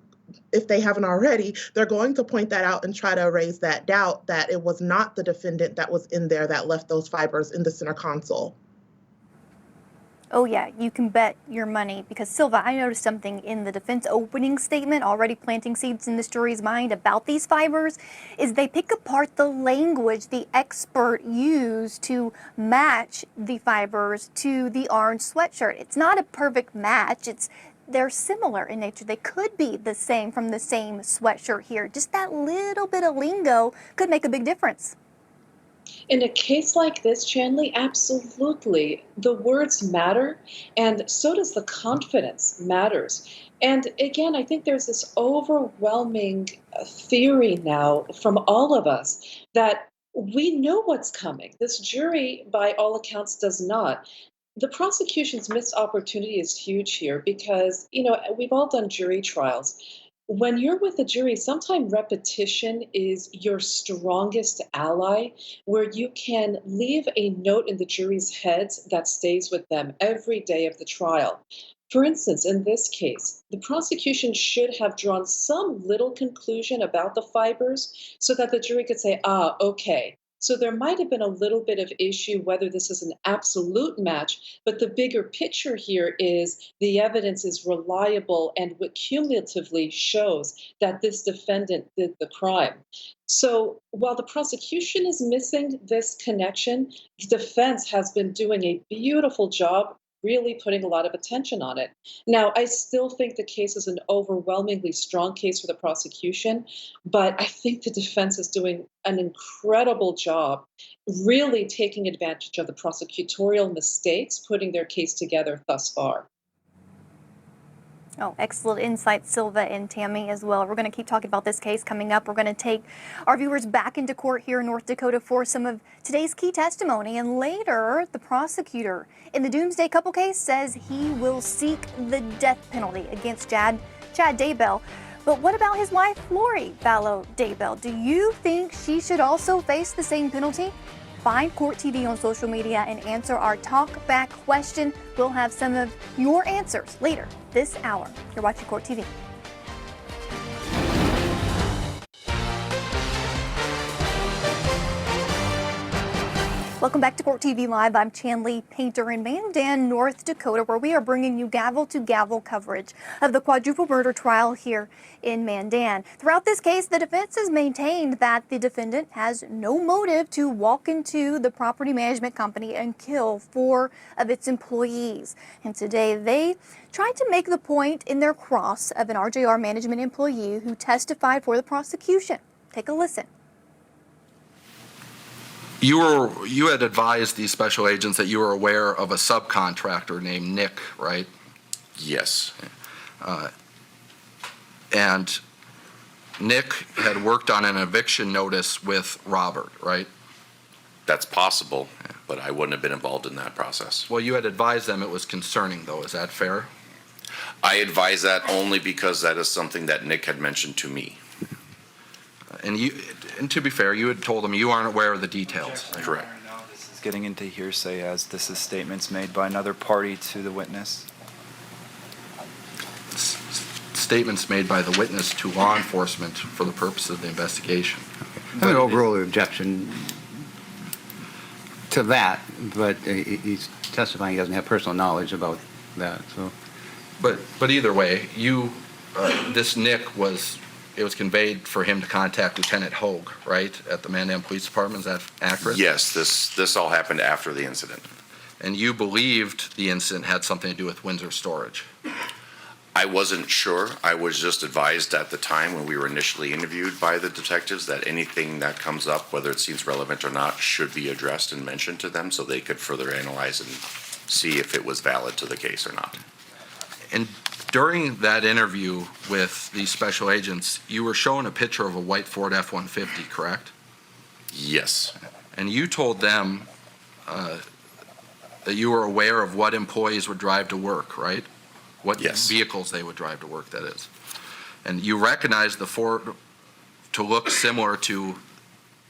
S6: if they haven't already, they're going to point that out and try to erase that doubt that it was not the defendant that was in there that left those fibers in the center console.
S3: Oh yeah, you can bet your money, because Silva, I noticed something in the defense opening statement, already planting seeds in this jury's mind about these fibers, is they pick apart the language the expert used to match the fibers to the orange sweatshirt. It's not a perfect match. They're similar in nature. They could be the same from the same sweatshirt here. Just that little bit of lingo could make a big difference.
S18: In a case like this, Chanley, absolutely. The words matter, and so does the confidence matters. And again, I think there's this overwhelming theory now from all of us that we know what's coming. This jury, by all accounts, does not. The prosecution's missed opportunity is huge here because, we've all done jury trials. When you're with a jury, sometimes repetition is your strongest ally, where you can leave a note in the jury's heads that stays with them every day of the trial. For instance, in this case, the prosecution should have drawn some little conclusion about the fibers so that the jury could say, okay. So there might have been a little bit of issue whether this is an absolute match, but the bigger picture here is the evidence is reliable and what cumulatively shows that this defendant did the crime. So while the prosecution is missing this connection, the defense has been doing a beautiful job really putting a lot of attention on it. Now, I still think the case is an overwhelmingly strong case for the prosecution, but I think the defense is doing an incredible job really taking advantage of the prosecutorial mistakes, putting their case together thus far.
S3: Oh, excellent insight, Silva and Tammy, as well. We're going to keep talking about this case coming up. We're going to take our viewers back into court here in North Dakota for some of today's key testimony. And later, the prosecutor in the Doomsday Couple case says he will seek the death penalty against Chad Daybell. But what about his wife, Lori Vallow Daybell? Do you think she should also face the same penalty? Find Court TV on social media and answer our Talk Back question. We'll have some of your answers later this hour. You're watching Court TV. Welcome back to Court TV Live. I'm Chanley Painter in Mandan, North Dakota, where we are bringing you gavel-to-gavel coverage of the quadruple murder trial here in Mandan. Throughout this case, the defense has maintained that the defendant has no motive to walk into the property management company and kill 4 of its employees. And today they tried to make the point in their cross of an RJR management employee who testified for the prosecution. Take a listen.
S21: You had advised these special agents that you were aware of a subcontractor named Nick, right?
S22: Yes.
S21: And Nick had worked on an eviction notice with Robert, right?
S22: That's possible, but I wouldn't have been involved in that process.
S21: Well, you had advised them it was concerning, though. Is that fair?
S22: I advise that only because that is something that Nick had mentioned to me.
S21: And to be fair, you had told them you aren't aware of the details.
S22: Correct.
S19: This is getting into hearsay as this is statements made by another party to the witness.
S21: Statements made by the witness to law enforcement for the purpose of the investigation.
S5: I have an overall objection to that, but he's testifying he doesn't have personal knowledge about that. So,
S21: but either way, this Nick it was conveyed for him to contact Lieutenant Hogue, right, at the Mandan Police Department. Is that accurate?
S22: Yes, this all happened after the incident.
S21: And you believed the incident had something to do with Windsor Storage?
S22: I wasn't sure. I was just advised at the time when we were initially interviewed by the detectives that anything that comes up, whether it seems relevant or not, should be addressed and mentioned to them so they could further analyze and see if it was valid to the case or not.
S21: And during that interview with these special agents, you were shown a picture of a white Ford F-150, correct?
S22: Yes.
S21: And you told them that you were aware of what employees would drive to work, right? What
S22: Yes.
S21: vehicles they would drive to work, that is. And you recognize the Ford to look similar to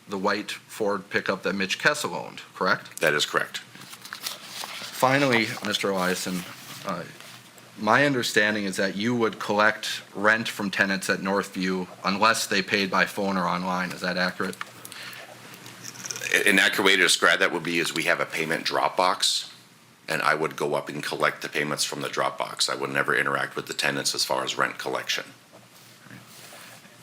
S21: the white Ford pickup that Mitch Kessel owned, correct?
S22: That is correct.
S21: Finally, Mr. Eliason, my understanding is that you would collect rent from tenants at Northview unless they paid by phone or online. Is that accurate?
S22: An accurate way to describe that would be is we have a payment drop box, and I would go up and collect the payments from the drop box. I would never interact with the tenants as far as rent collection.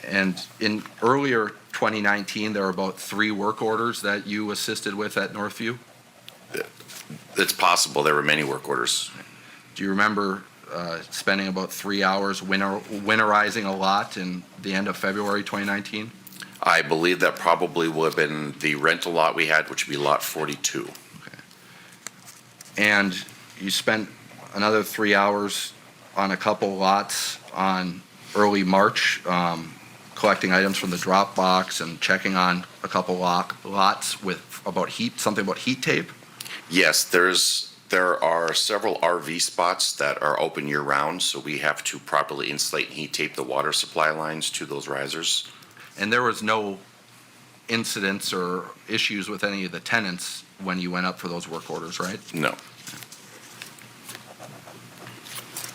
S21: And in earlier 2019, there were about 3 work orders that you assisted with at Northview?
S22: It's possible. There were many work orders.
S21: Do you remember spending about 3 hours winterizing a lot in the end of February 2019?
S22: I believe that probably would have been the rental lot we had, which would be lot 42.
S21: Okay. And you spent another 3 hours on a couple lots on early March, collecting items from the drop box and checking on a couple lots with something about heat tape?
S22: Yes, there are several RV spots that are open year round, so we have to properly insulate and heat tape the water supply lines to those risers.
S21: And there was no incidents or issues with any of the tenants when you went up for those work orders, right?
S22: No.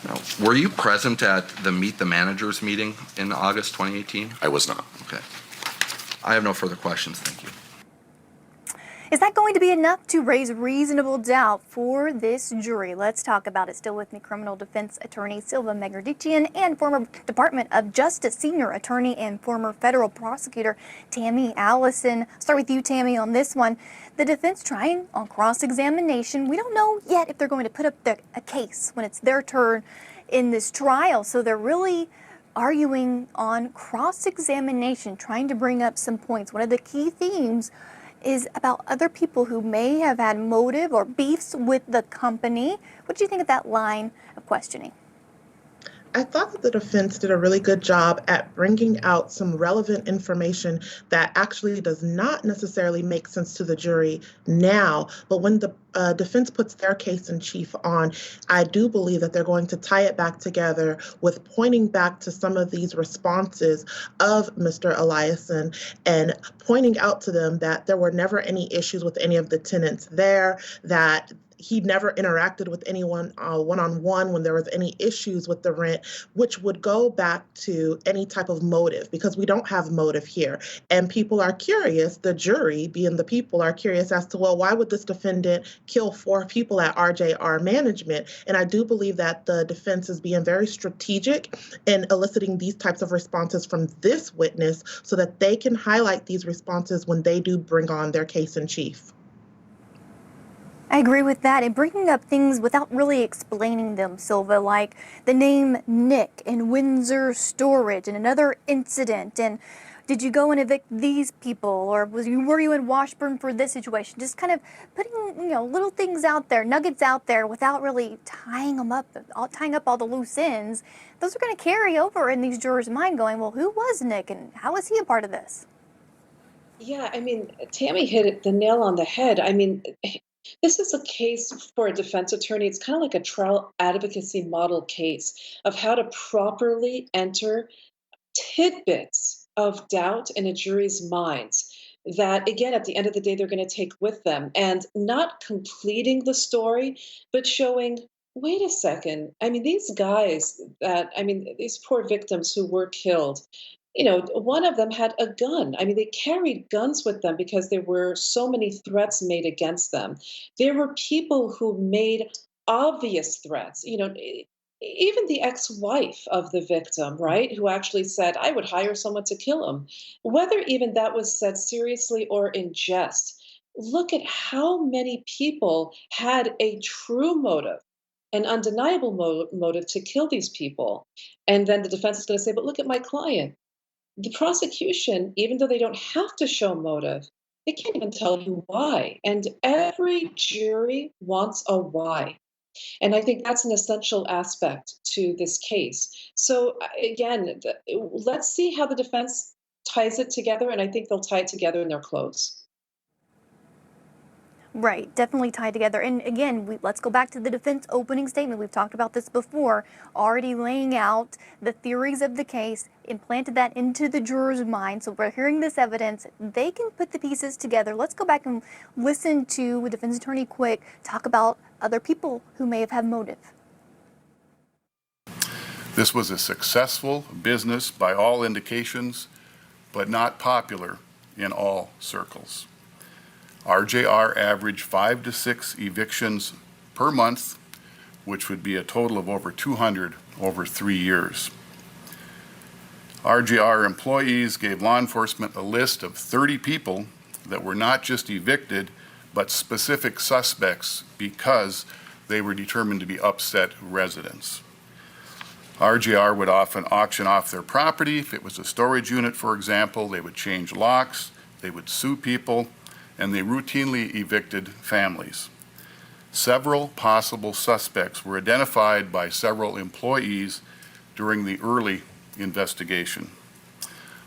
S21: Now, were you present at the Meet the Managers meeting in August 2018?
S22: I was not.
S21: Okay. I have no further questions. Thank you.
S3: Is that going to be enough to raise reasonable doubt for this jury? Let's talk about it. Still with me, criminal defense attorney Silva Megardichian and former Department of Justice senior attorney and former federal prosecutor Tammy Allison. Start with you, Tammy, on this one. The defense trying on cross-examination. We don't know yet if they're going to put up a case when it's their turn in this trial. So they're really arguing on cross-examination, trying to bring up some points. One of the key themes is about other people who may have had motive or beefs with the company. What do you think of that line of questioning?
S6: I thought that the defense did a really good job at bringing out some relevant information that actually does not necessarily make sense to the jury now, but when the defense puts their case in chief on, I do believe that they're going to tie it back together with pointing back to some of these responses of Mr. Eliason and pointing out to them that there were never any issues with any of the tenants there, that he never interacted with anyone one-on-one when there was any issues with the rent, which would go back to any type of motive, because we don't have motive here. And people are curious, the jury, being the people, are curious as to, well, why would this defendant kill 4 people at RJR Management? And I do believe that the defense is being very strategic in eliciting these types of responses from this witness so that they can highlight these responses when they do bring on their case in chief.
S3: I agree with that, and bringing up things without really explaining them, Silva, like the name Nick and Windsor Storage and another incident, and did you go and evict these people, or were you in Washburn for this situation? Just kind of putting little things out there, nuggets out there, without really tying up all the loose ends. Those are going to carry over in these jurors' mind, going, well, who was Nick, and how was he a part of this?
S18: Yeah, I mean, Tammy hit the nail on the head. I mean, this is a case for a defense attorney. It's kind of like a trial advocacy model case of how to properly enter tidbits of doubt in a jury's minds that, again, at the end of the day, they're going to take with them, and not completing the story, but showing, wait a second. I mean, these poor victims who were killed, one of them had a gun. I mean, they carried guns with them because there were so many threats made against them. There were people who made obvious threats, even the ex-wife of the victim, right, who actually said, I would hire someone to kill him. Whether even that was said seriously or in jest, look at how many people had a true motive, an undeniable motive to kill these people. And then the defense is going to say, but look at my client. The prosecution, even though they don't have to show motive, they can't even tell you why. And every jury wants a why. And I think that's an essential aspect to this case. So again, let's see how the defense ties it together, and I think they'll tie it together in their close.
S3: Right, definitely tied together. And again, let's go back to the defense opening statement. We've talked about this before, already laying out the theories of the case, implanted that into the jurors' mind. So we're hearing this evidence. They can put the pieces together. Let's go back and listen to Defense Attorney Quick talk about other people who may have had motive.
S4: This was a successful business by all indications, but not popular in all circles. RJR averaged 5 to 6 evictions per month, which would be a total of over 200 over 3 years. RJR employees gave law enforcement a list of 30 people that were not just evicted, but specific suspects because they were determined to be upset residents. RJR would often auction off their property. If it was a storage unit, for example, they would change locks, they would sue people, and they routinely evicted families. Several possible suspects were identified by several employees during the early investigation.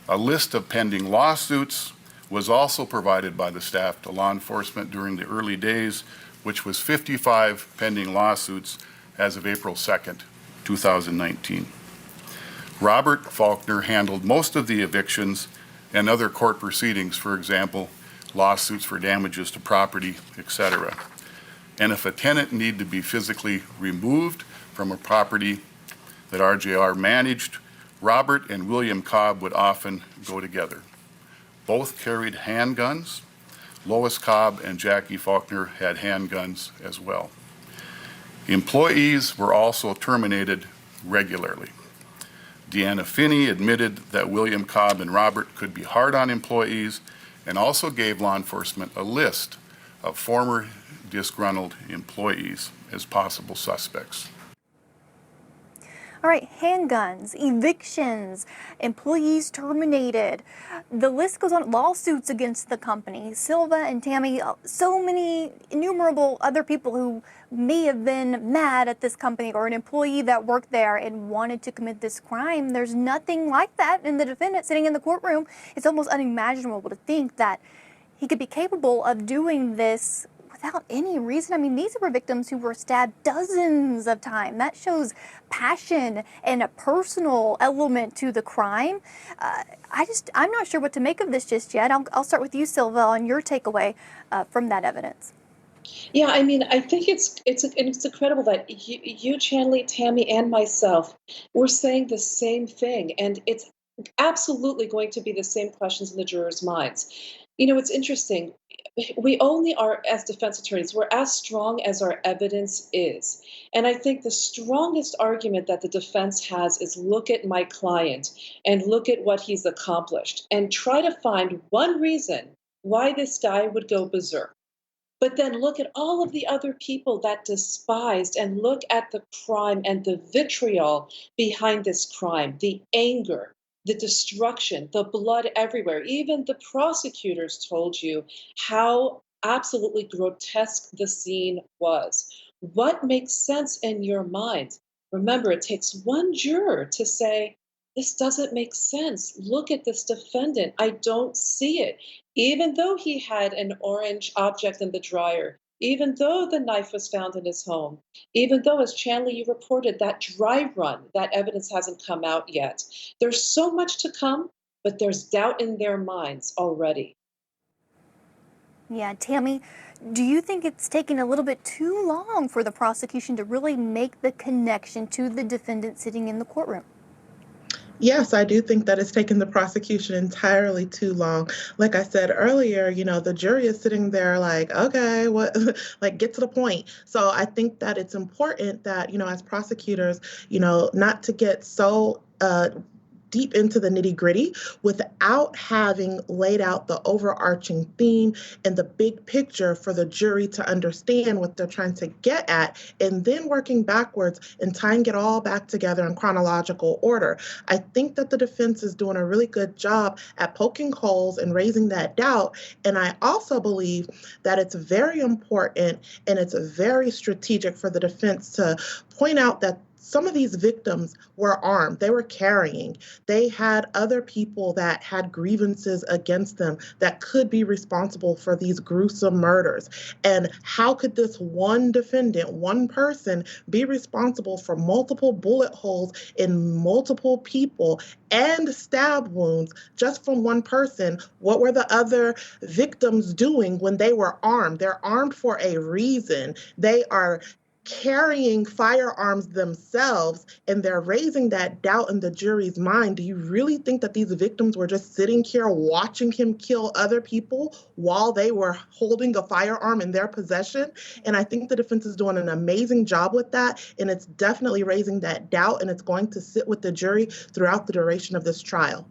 S4: A list of pending lawsuits was also provided by the staff to law enforcement during the early days, which was 55 pending lawsuits as of April 2nd, 2019. Robert Faulkner handled most of the evictions and other court proceedings, for example, lawsuits for damages to property, etc. And if a tenant needed to be physically removed from a property that RJR managed, Robert and William Cobb would often go together. Both carried handguns. Lois Cobb and Jackie Faulkner had handguns as well. Employees were also terminated regularly. Deanna Finney admitted that William Cobb and Robert could be hard on employees and also gave law enforcement a list of former disgruntled employees as possible suspects.
S3: All right, handguns, evictions, employees terminated. The list goes on, lawsuits against the company. Silva and Tammy, so many innumerable other people who may have been mad at this company or an employee that worked there and wanted to commit this crime. There's nothing like that in the defendant sitting in the courtroom. It's almost unimaginable to think that he could be capable of doing this without any reason. I mean, these were victims who were stabbed dozens of times. That shows passion and a personal element to the crime. I'm not sure what to make of this just yet. I'll start with you, Silva, on your takeaway from that evidence.
S18: Yeah, I mean, I think it's incredible that you, Chanley, Tammy, and myself were saying the same thing, and it's absolutely going to be the same questions in the jurors' minds. You know, it's interesting. We only are, as defense attorneys, we're as strong as our evidence is. And I think the strongest argument that the defense has is look at my client and look at what he's accomplished and try to find one reason why this guy would go berserk. But then look at all of the other people that despised and look at the crime and the vitriol behind this crime, the anger, the destruction, the blood everywhere. Even the prosecutors told you how absolutely grotesque the scene was. What makes sense in your mind? Remember, it takes one juror to say, this doesn't make sense. Look at this defendant. I don't see it. Even though he had an orange object in the dryer, even though the knife was found in his home, even though, as Chanley, you reported, that dry run, that evidence hasn't come out yet. There's so much to come, but there's doubt in their minds already.
S3: Yeah, Tammy, do you think it's taking a little bit too long for the prosecution to really make the connection to the defendant sitting in the courtroom?
S6: Yes, I do think that it's taken the prosecution entirely too long. Like I said earlier, the jury is sitting there like, okay, what, like, get to the point. So I think that it's important that, as prosecutors, not to get so deep into the nitty-gritty without having laid out the overarching theme and the big picture for the jury to understand what they're trying to get at, and then working backwards and tying it all back together in chronological order. I think that the defense is doing a really good job at poking holes and raising that doubt. And I also believe that it's very important and it's very strategic for the defense to point out that some of these victims were armed. They were carrying. They had other people that had grievances against them that could be responsible for these gruesome murders. And how could this one defendant, one person, be responsible for multiple bullet holes in multiple people and stab wounds just from one person? What were the other victims doing when they were armed? They're armed for a reason. They are carrying firearms themselves, and they're raising that doubt in the jury's mind. Do you really think that these victims were just sitting here watching him kill other people while they were holding a firearm in their possession? And I think the defense is doing an amazing job with that, and it's definitely raising that doubt, and it's going to sit with the jury throughout the duration of this trial.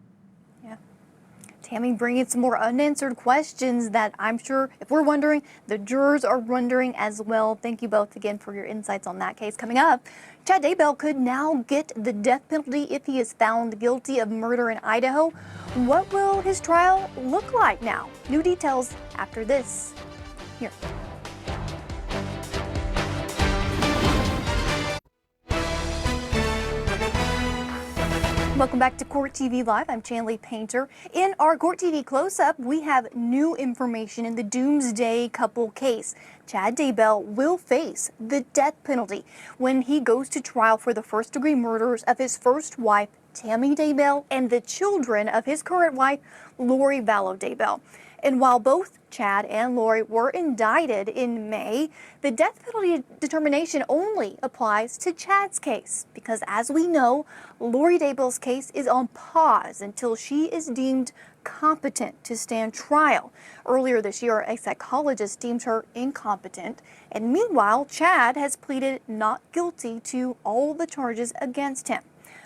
S3: Tammy bringing some more unanswered questions that I'm sure, if we're wondering, the jurors are wondering as well. Thank you both again for your insights on that case. Coming up, Chad Daybell could now get the death penalty if he is found guilty of murder in Idaho. What will his trial look like now? New details after this. Here. Welcome back to Court TV Live. I'm Chanley Painter. In our Court TV close-up, we have new information in the Doomsday couple case. Chad Daybell will face the death penalty when he goes to trial for the first-degree murders of his first wife, Tammy Daybell, and the children of his current wife, Lori Vallow Daybell. And while both Chad and Lori were indicted in May, the death penalty determination only applies to Chad's case because, as we know, Lori Daybell's case is on pause until she is deemed competent to stand trial. Earlier this year, a psychologist deemed her incompetent, and meanwhile, Chad has pleaded not guilty to all the charges against him.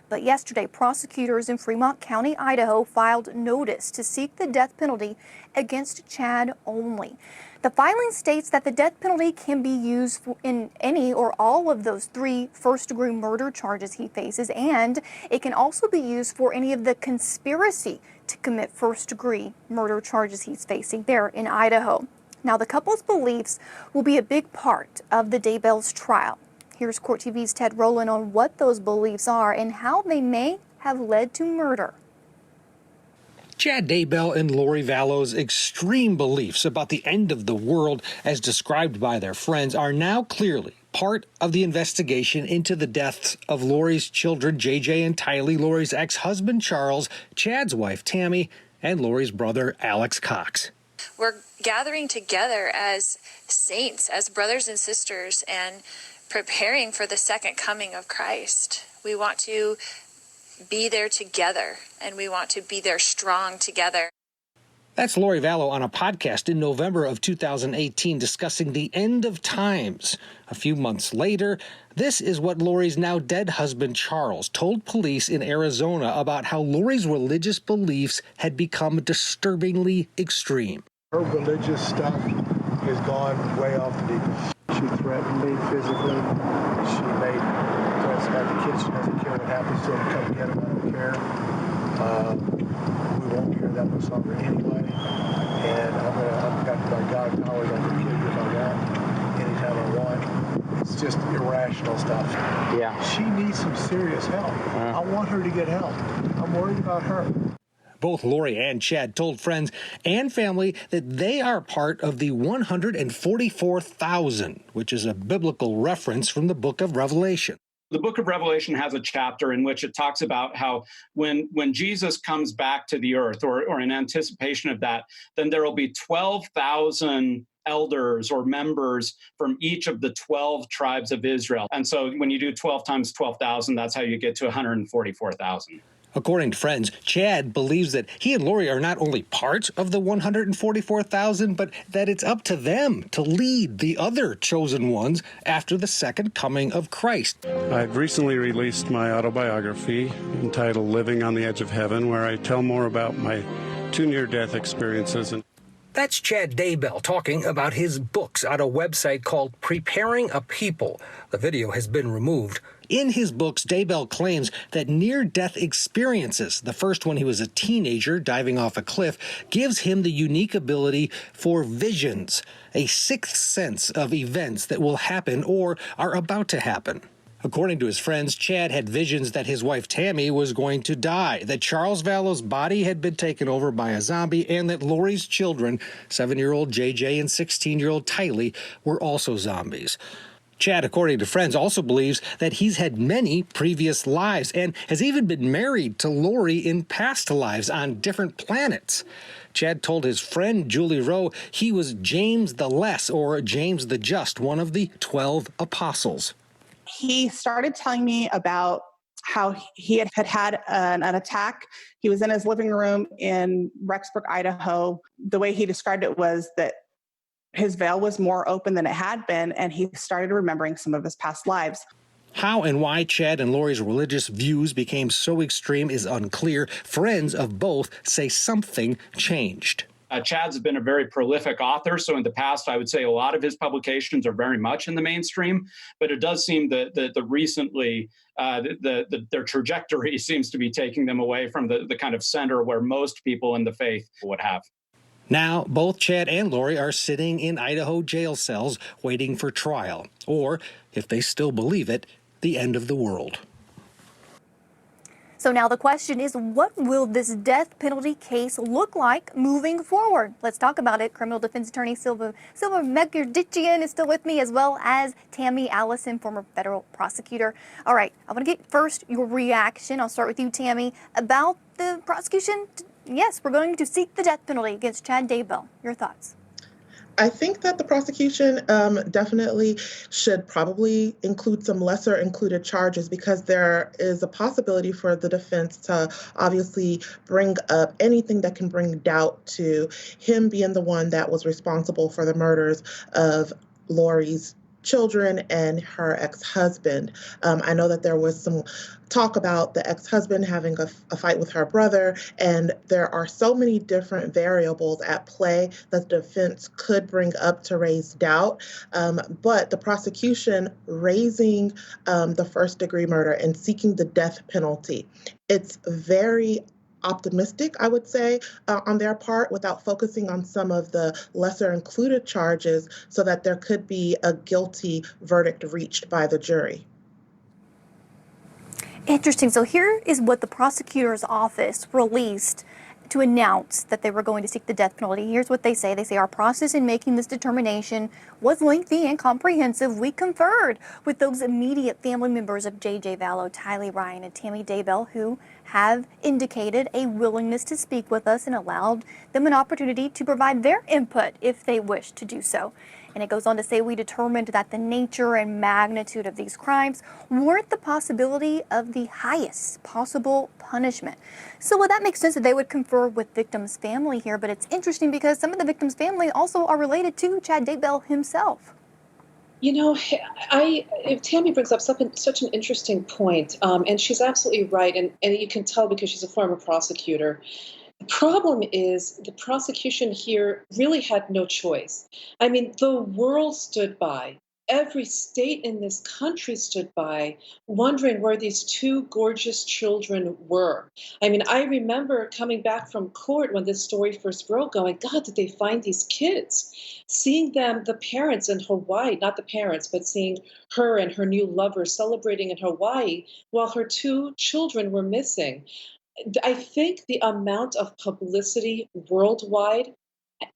S3: But yesterday, prosecutors in Fremont County, Idaho, filed notice to seek the death penalty against Chad only. The filing states that the death penalty can be used in any or all of those 3 first-degree murder charges he faces, and it can also be used for any of the conspiracy to commit first-degree murder charges he's facing there in Idaho. Now, the couple's beliefs will be a big part of the Daybell's trial. Here's Court TV's Ted Rowland on what those beliefs are and how they may have led to murder.
S9: Chad Daybell and Lori Vallow's extreme beliefs about the end of the world, as described by their friends, are now clearly part of the investigation into the deaths of Lori's children, JJ and Tylee, Lori's ex-husband, Charles, Chad's wife, Tammy, and Lori's brother, Alex Cox.
S12: We're gathering together as saints, as brothers and sisters, and preparing for the second coming of Christ. We want to be there together, and we want to be there strong together.
S9: That's Lori Vallow on a podcast in November of 2018 discussing the end of times. A few months later, this is what Lori's now dead husband Charles told police in Arizona about how Lori's religious beliefs had become disturbingly extreme.
S23: Her religious stuff has gone way off the deep end. She threatened me physically. She made threats about the kids. She doesn't care what happens to them. Come get them. I don't care. We won't hear that much longer anyway. And I've got my God powers. I can kill you if I want, anytime I want. It's just irrational stuff.
S9: Yeah.
S23: She needs some serious help. I want her to get help. I'm worried about her.
S9: Both Lori and Chad told friends and family that they are part of the 144,000, which is a biblical reference from the book of Revelation.
S24: The book of Revelation has a chapter in which it talks about how when Jesus comes back to the earth, or in anticipation of that, then there will be 12,000 elders or members from each of the 12 tribes of Israel. And so when you do 12 times 12,000, that's how you get to 144,000.
S9: According to friends, Chad believes that he and Lori are not only part of the 144,000, but that it's up to them to lead the other chosen ones after the second coming of Christ.
S25: I've recently released my autobiography entitled Living on the Edge of Heaven, where I tell more about my 2 near-death experiences.
S9: That's Chad Daybell talking about his books on a website called Preparing a People. The video has been removed. In his books, Daybell claims that near-death experiences, the first when he was a teenager diving off a cliff, gives him the unique ability for visions, a sixth sense of events that will happen or are about to happen. According to his friends, Chad had visions that his wife Tammy was going to die, that Charles Vallows' body had been taken over by a zombie, and that Lori's children, 7-year-old JJ and 16-year-old Tylee, were also zombies. Chad, according to friends, also believes that he's had many previous lives and has even been married to Lori in past lives on different planets. Chad told his friend Julie Rowe he was James the Less, or James the Just, one of the 12 apostles.
S7: He started telling me about how he had an attack. He was in his living room in Rexburg, Idaho. The way he described it was that his veil was more open than it had been, and he started remembering some of his past lives.
S9: How and why Chad and Lori's religious views became so extreme is unclear. Friends of both say something changed.
S24: Chad's been a very prolific author, so in the past, I would say a lot of his publications are very much in the mainstream, but it does seem that recently their trajectory seems to be taking them away from the kind of center where most people in the faith would have.
S9: Now, both Chad and Lori are sitting in Idaho jail cells waiting for trial, or, if they still believe it, the end of the world.
S3: So now the question is, what will this death penalty case look like moving forward? Let's talk about it. Criminal defense attorney Silva Megerditchian is still with me, as well as Tammy Allison, former federal prosecutor. All right, I want to get first your reaction. I'll start with you, Tammy, about the prosecution. Yes, we're going to seek the death penalty against Chad Daybell. Your thoughts?
S6: I think that the prosecution definitely should probably include some lesser included charges, because there is a possibility for the defense to obviously bring up anything that can bring doubt to him being the one that was responsible for the murders of Lori's children and her ex-husband. I know that there was some talk about the ex-husband having a fight with her brother, and there are so many different variables at play that the defense could bring up to raise doubt. But the prosecution raising the first-degree murder and seeking the death penalty, it's very optimistic, I would say, on their part, without focusing on some of the lesser included charges, so that there could be a guilty verdict reached by the jury.
S3: Interesting. So here is what the prosecutor's office released to announce that they were going to seek the death penalty. Here's what they say. They say, our process in making this determination was lengthy and comprehensive. We conferred with those immediate family members of J.J. Vallow, Tylee Ryan, and Tammy Daybell, who have indicated a willingness to speak with us and allowed them an opportunity to provide their input if they wish to do so. And it goes on to say, we determined that the nature and magnitude of these crimes warrant the possibility of the highest possible punishment. So well, that makes sense that they would confer with victims' family here, but it's interesting because some of the victims' family also are related to Chad Daybell himself.
S18: You know, Tammy brings up such an interesting point, and she's absolutely right, and you can tell because she's a former prosecutor. The problem is the prosecution here really had no choice. I mean, the world stood by. Every state in this country stood by, wondering where these two gorgeous children were. I mean, I remember coming back from court when this story first broke, going, God, did they find these kids? Seeing them, the parents in Hawaii, not the parents, but seeing her and her new lover celebrating in Hawaii while her two children were missing. I think the amount of publicity worldwide,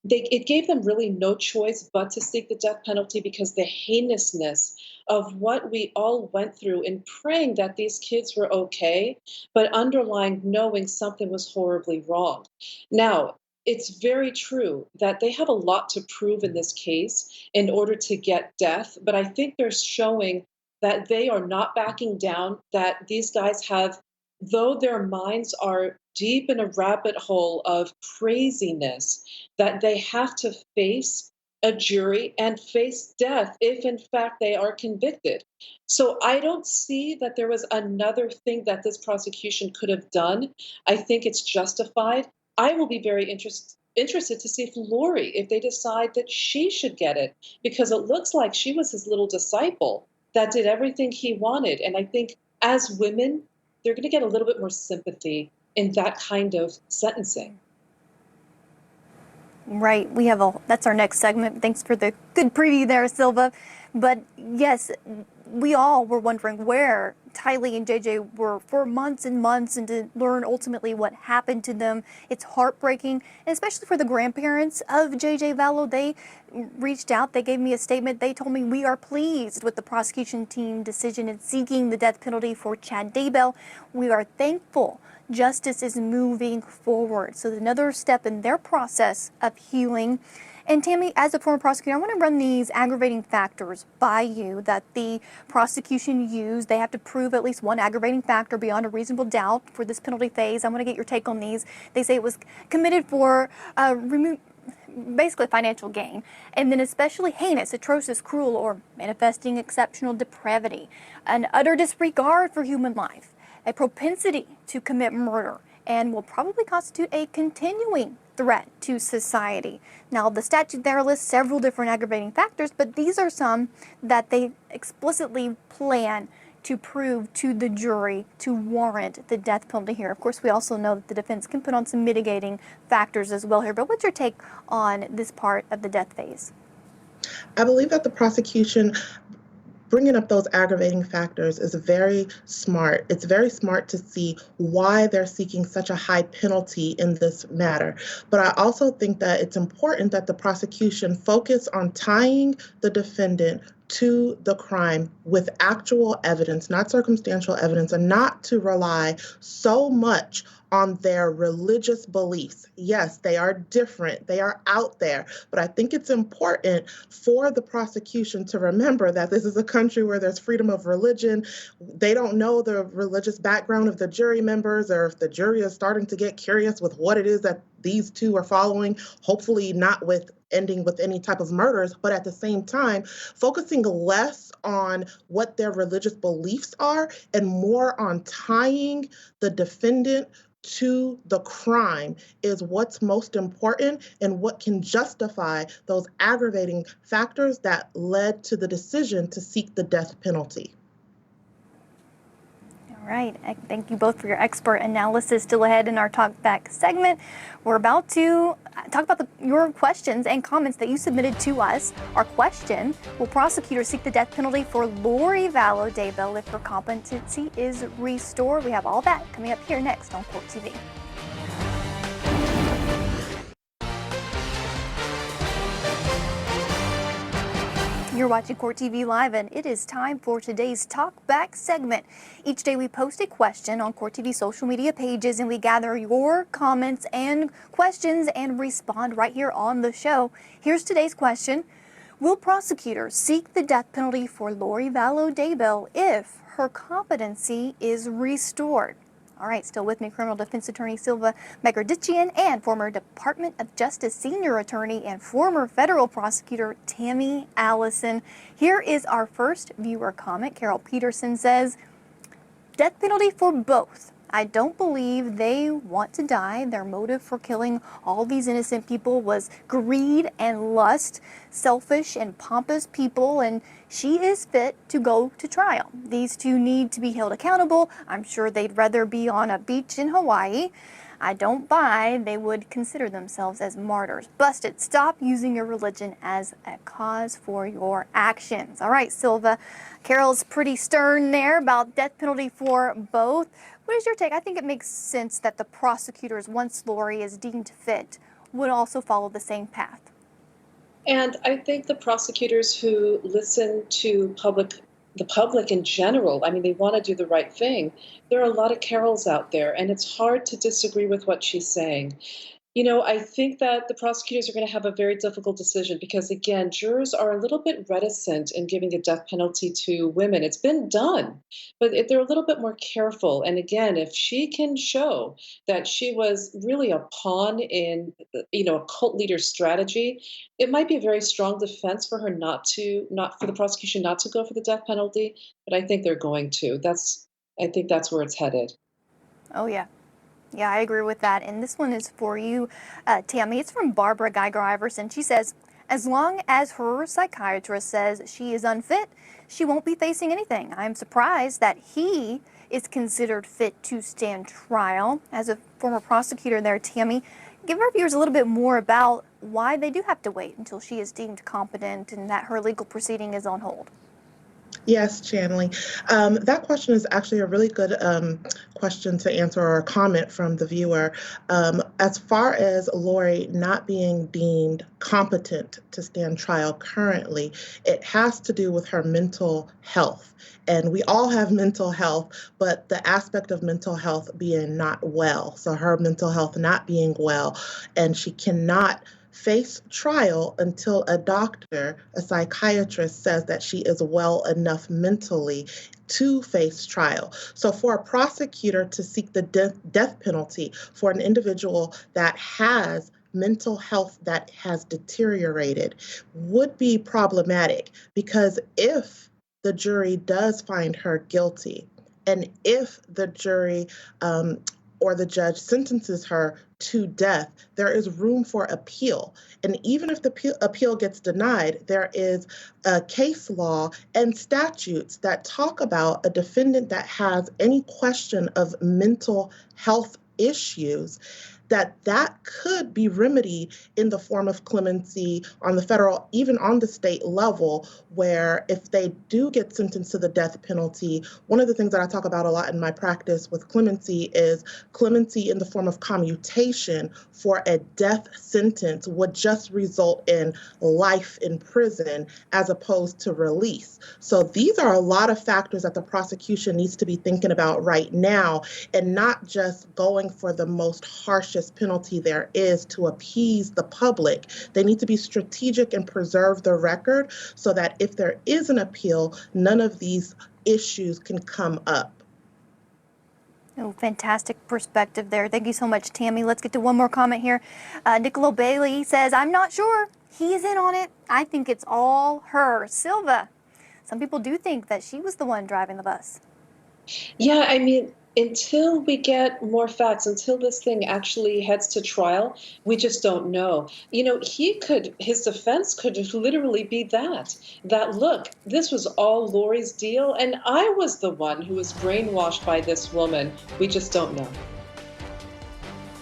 S18: it gave them really no choice but to seek the death penalty, because the heinousness of what we all went through in praying that these kids were okay, but underlying knowing something was horribly wrong. Now, it's very true that they have a lot to prove in this case in order to get death, but I think they're showing that they are not backing down, that these guys have, though their minds are deep in a rabbit hole of craziness, that they have to face a jury and face death if in fact they are convicted. So I don't see that there was another thing that this prosecution could have done. I think it's justified. I will be very interested to see if Lori, if they decide that she should get it, because it looks like she was his little disciple that did everything he wanted. And I think as women, they're going to get a little bit more sympathy in that kind of sentencing.
S3: Right. That's our next segment. Thanks for the good preview there, Silva. But yes, we all were wondering where Tylee and JJ were for months and months, and to learn ultimately what happened to them. It's heartbreaking, and especially for the grandparents of JJ Vallow. They reached out, they gave me a statement. They told me, we are pleased with the prosecution team decision in seeking the death penalty for Chad Daybell. We are thankful justice is moving forward. So another step in their process of healing. And Tammy, as a former prosecutor, I want to run these aggravating factors by you that the prosecution used. They have to prove at least one aggravating factor beyond a reasonable doubt for this penalty phase. I want to get your take on these. They say it was committed for basically financial gain, and then especially heinous, atrocious, cruel, or manifesting exceptional depravity, an utter disregard for human life, a propensity to commit murder, and will probably constitute a continuing threat to society. Now, the statute there lists several different aggravating factors, but these are some that they explicitly plan to prove to the jury to warrant the death penalty here. Of course, we also know that the defense can put on some mitigating factors as well here, but what's your take on this part of the death phase?
S6: I believe that the prosecution bringing up those aggravating factors is very smart. It's very smart to see why they're seeking such a high penalty in this matter. But I also think that it's important that the prosecution focus on tying the defendant to the crime with actual evidence, not circumstantial evidence, and not to rely so much on their religious beliefs. Yes, they are different, they are out there, but I think it's important for the prosecution to remember that this is a country where there's freedom of religion. They don't know the religious background of the jury members, or if the jury is starting to get curious with what it is that these two are following, hopefully not with ending with any type of murders, but at the same time, focusing less on what their religious beliefs are and more on tying the defendant to the crime is what's most important and what can justify those aggravating factors that led to the decision to seek the death penalty.
S3: All right, thank you both for your expert analysis. Still ahead in our Talk Back segment, we're about to talk about your questions and comments that you submitted to us. Our question: will prosecutors seek the death penalty for Lori Vallow Daybell if her competency is restored? We have all that coming up here next on Court TV. You're watching Court TV Live, and it is time for today's Talk Back segment. Each day we post a question on Court TV social media pages, and we gather your comments and questions and respond right here on the show. Here's today's question: will prosecutors seek the death penalty for Lori Vallow Daybell if her competency is restored? All right, still with me, criminal defense attorney Silva Megerditchian and former Department of Justice senior attorney and former federal prosecutor Tammy Allison. Here is our first viewer comment. Carol Peterson says, death penalty for both. I don't believe they want to die. Their motive for killing all these innocent people was greed and lust, selfish and pompous people, and she is fit to go to trial. These two need to be held accountable. I'm sure they'd rather be on a beach in Hawaii. I don't buy they would consider themselves as martyrs. Busted. Stop using your religion as a cause for your actions. All right, Silva. Carol's pretty stern there about death penalty for both. What is your take? I think it makes sense that the prosecutors, once Lori is deemed fit, would also follow the same path.
S18: And I think the prosecutors who listen to the public in general, I mean, they want to do the right thing. There are a lot of Carols out there, and it's hard to disagree with what she's saying. You know, I think that the prosecutors are going to have a very difficult decision because, again, jurors are a little bit reticent in giving the death penalty to women. It's been done, but they're a little bit more careful. And again, if she can show that she was really a pawn in, a cult leader strategy, it might be a very strong defense for her not for the prosecution not to go for the death penalty. But I think they're going to. I think that's where it's headed.
S3: Oh, yeah. Yeah, I agree with that. And this one is for you, Tammy. It's from Barbara Geiger Iverson. She says, as long as her psychiatrist says she is unfit, she won't be facing anything. I'm surprised that he is considered fit to stand trial. As a former prosecutor there, Tammy, give our viewers a little bit more about why they do have to wait until she is deemed competent and that her legal proceeding is on hold.
S6: Yes, Chanley. That question is actually a really good question to answer, or a comment from the viewer. As far as Lori not being deemed competent to stand trial currently, it has to do with her mental health. And we all have mental health, but the aspect of mental health being not well. So her mental health not being well, and she cannot face trial until a doctor, a psychiatrist, says that she is well enough mentally to face trial. So for a prosecutor to seek the death penalty for an individual that has mental health that has deteriorated would be problematic, because if the jury does find her guilty, and if the jury or the judge sentences her to death, there is room for appeal. And even if the appeal gets denied, there is a case law and statutes that talk about a defendant that has any question of mental health issues, that could be remedied in the form of clemency on the federal, even on the state level, where if they do get sentenced to the death penalty, one of the things that I talk about a lot in my practice with clemency is clemency in the form of commutation for a death sentence would just result in life in prison as opposed to release. So these are a lot of factors that the prosecution needs to be thinking about right now, and not just going for the most harshest penalty there is to appease the public. They need to be strategic and preserve the record so that if there is an appeal, none of these issues can come up.
S3: Oh, fantastic perspective there. Thank you so much, Tammy. Let's get to one more comment here. Nicola Bailey says, I'm not sure he's in on it. I think it's all her. Silva, some people do think that she was the one driving the bus.
S18: Yeah, I mean, until we get more facts, until this thing actually heads to trial, we just don't know. You know, his defense could literally be that look, this was all Lori's deal, and I was the one who was brainwashed by this woman. We just don't know.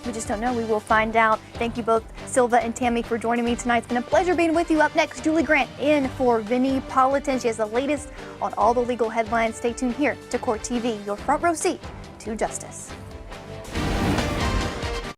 S3: We just don't know. We will find out. Thank you both, Silva and Tammy, for joining me tonight. It's been a pleasure being with you. Up next, Julie Grant in for Vinnie Politan. She has the latest on all the legal headlines. Stay tuned here to Court TV, your front row seat to justice.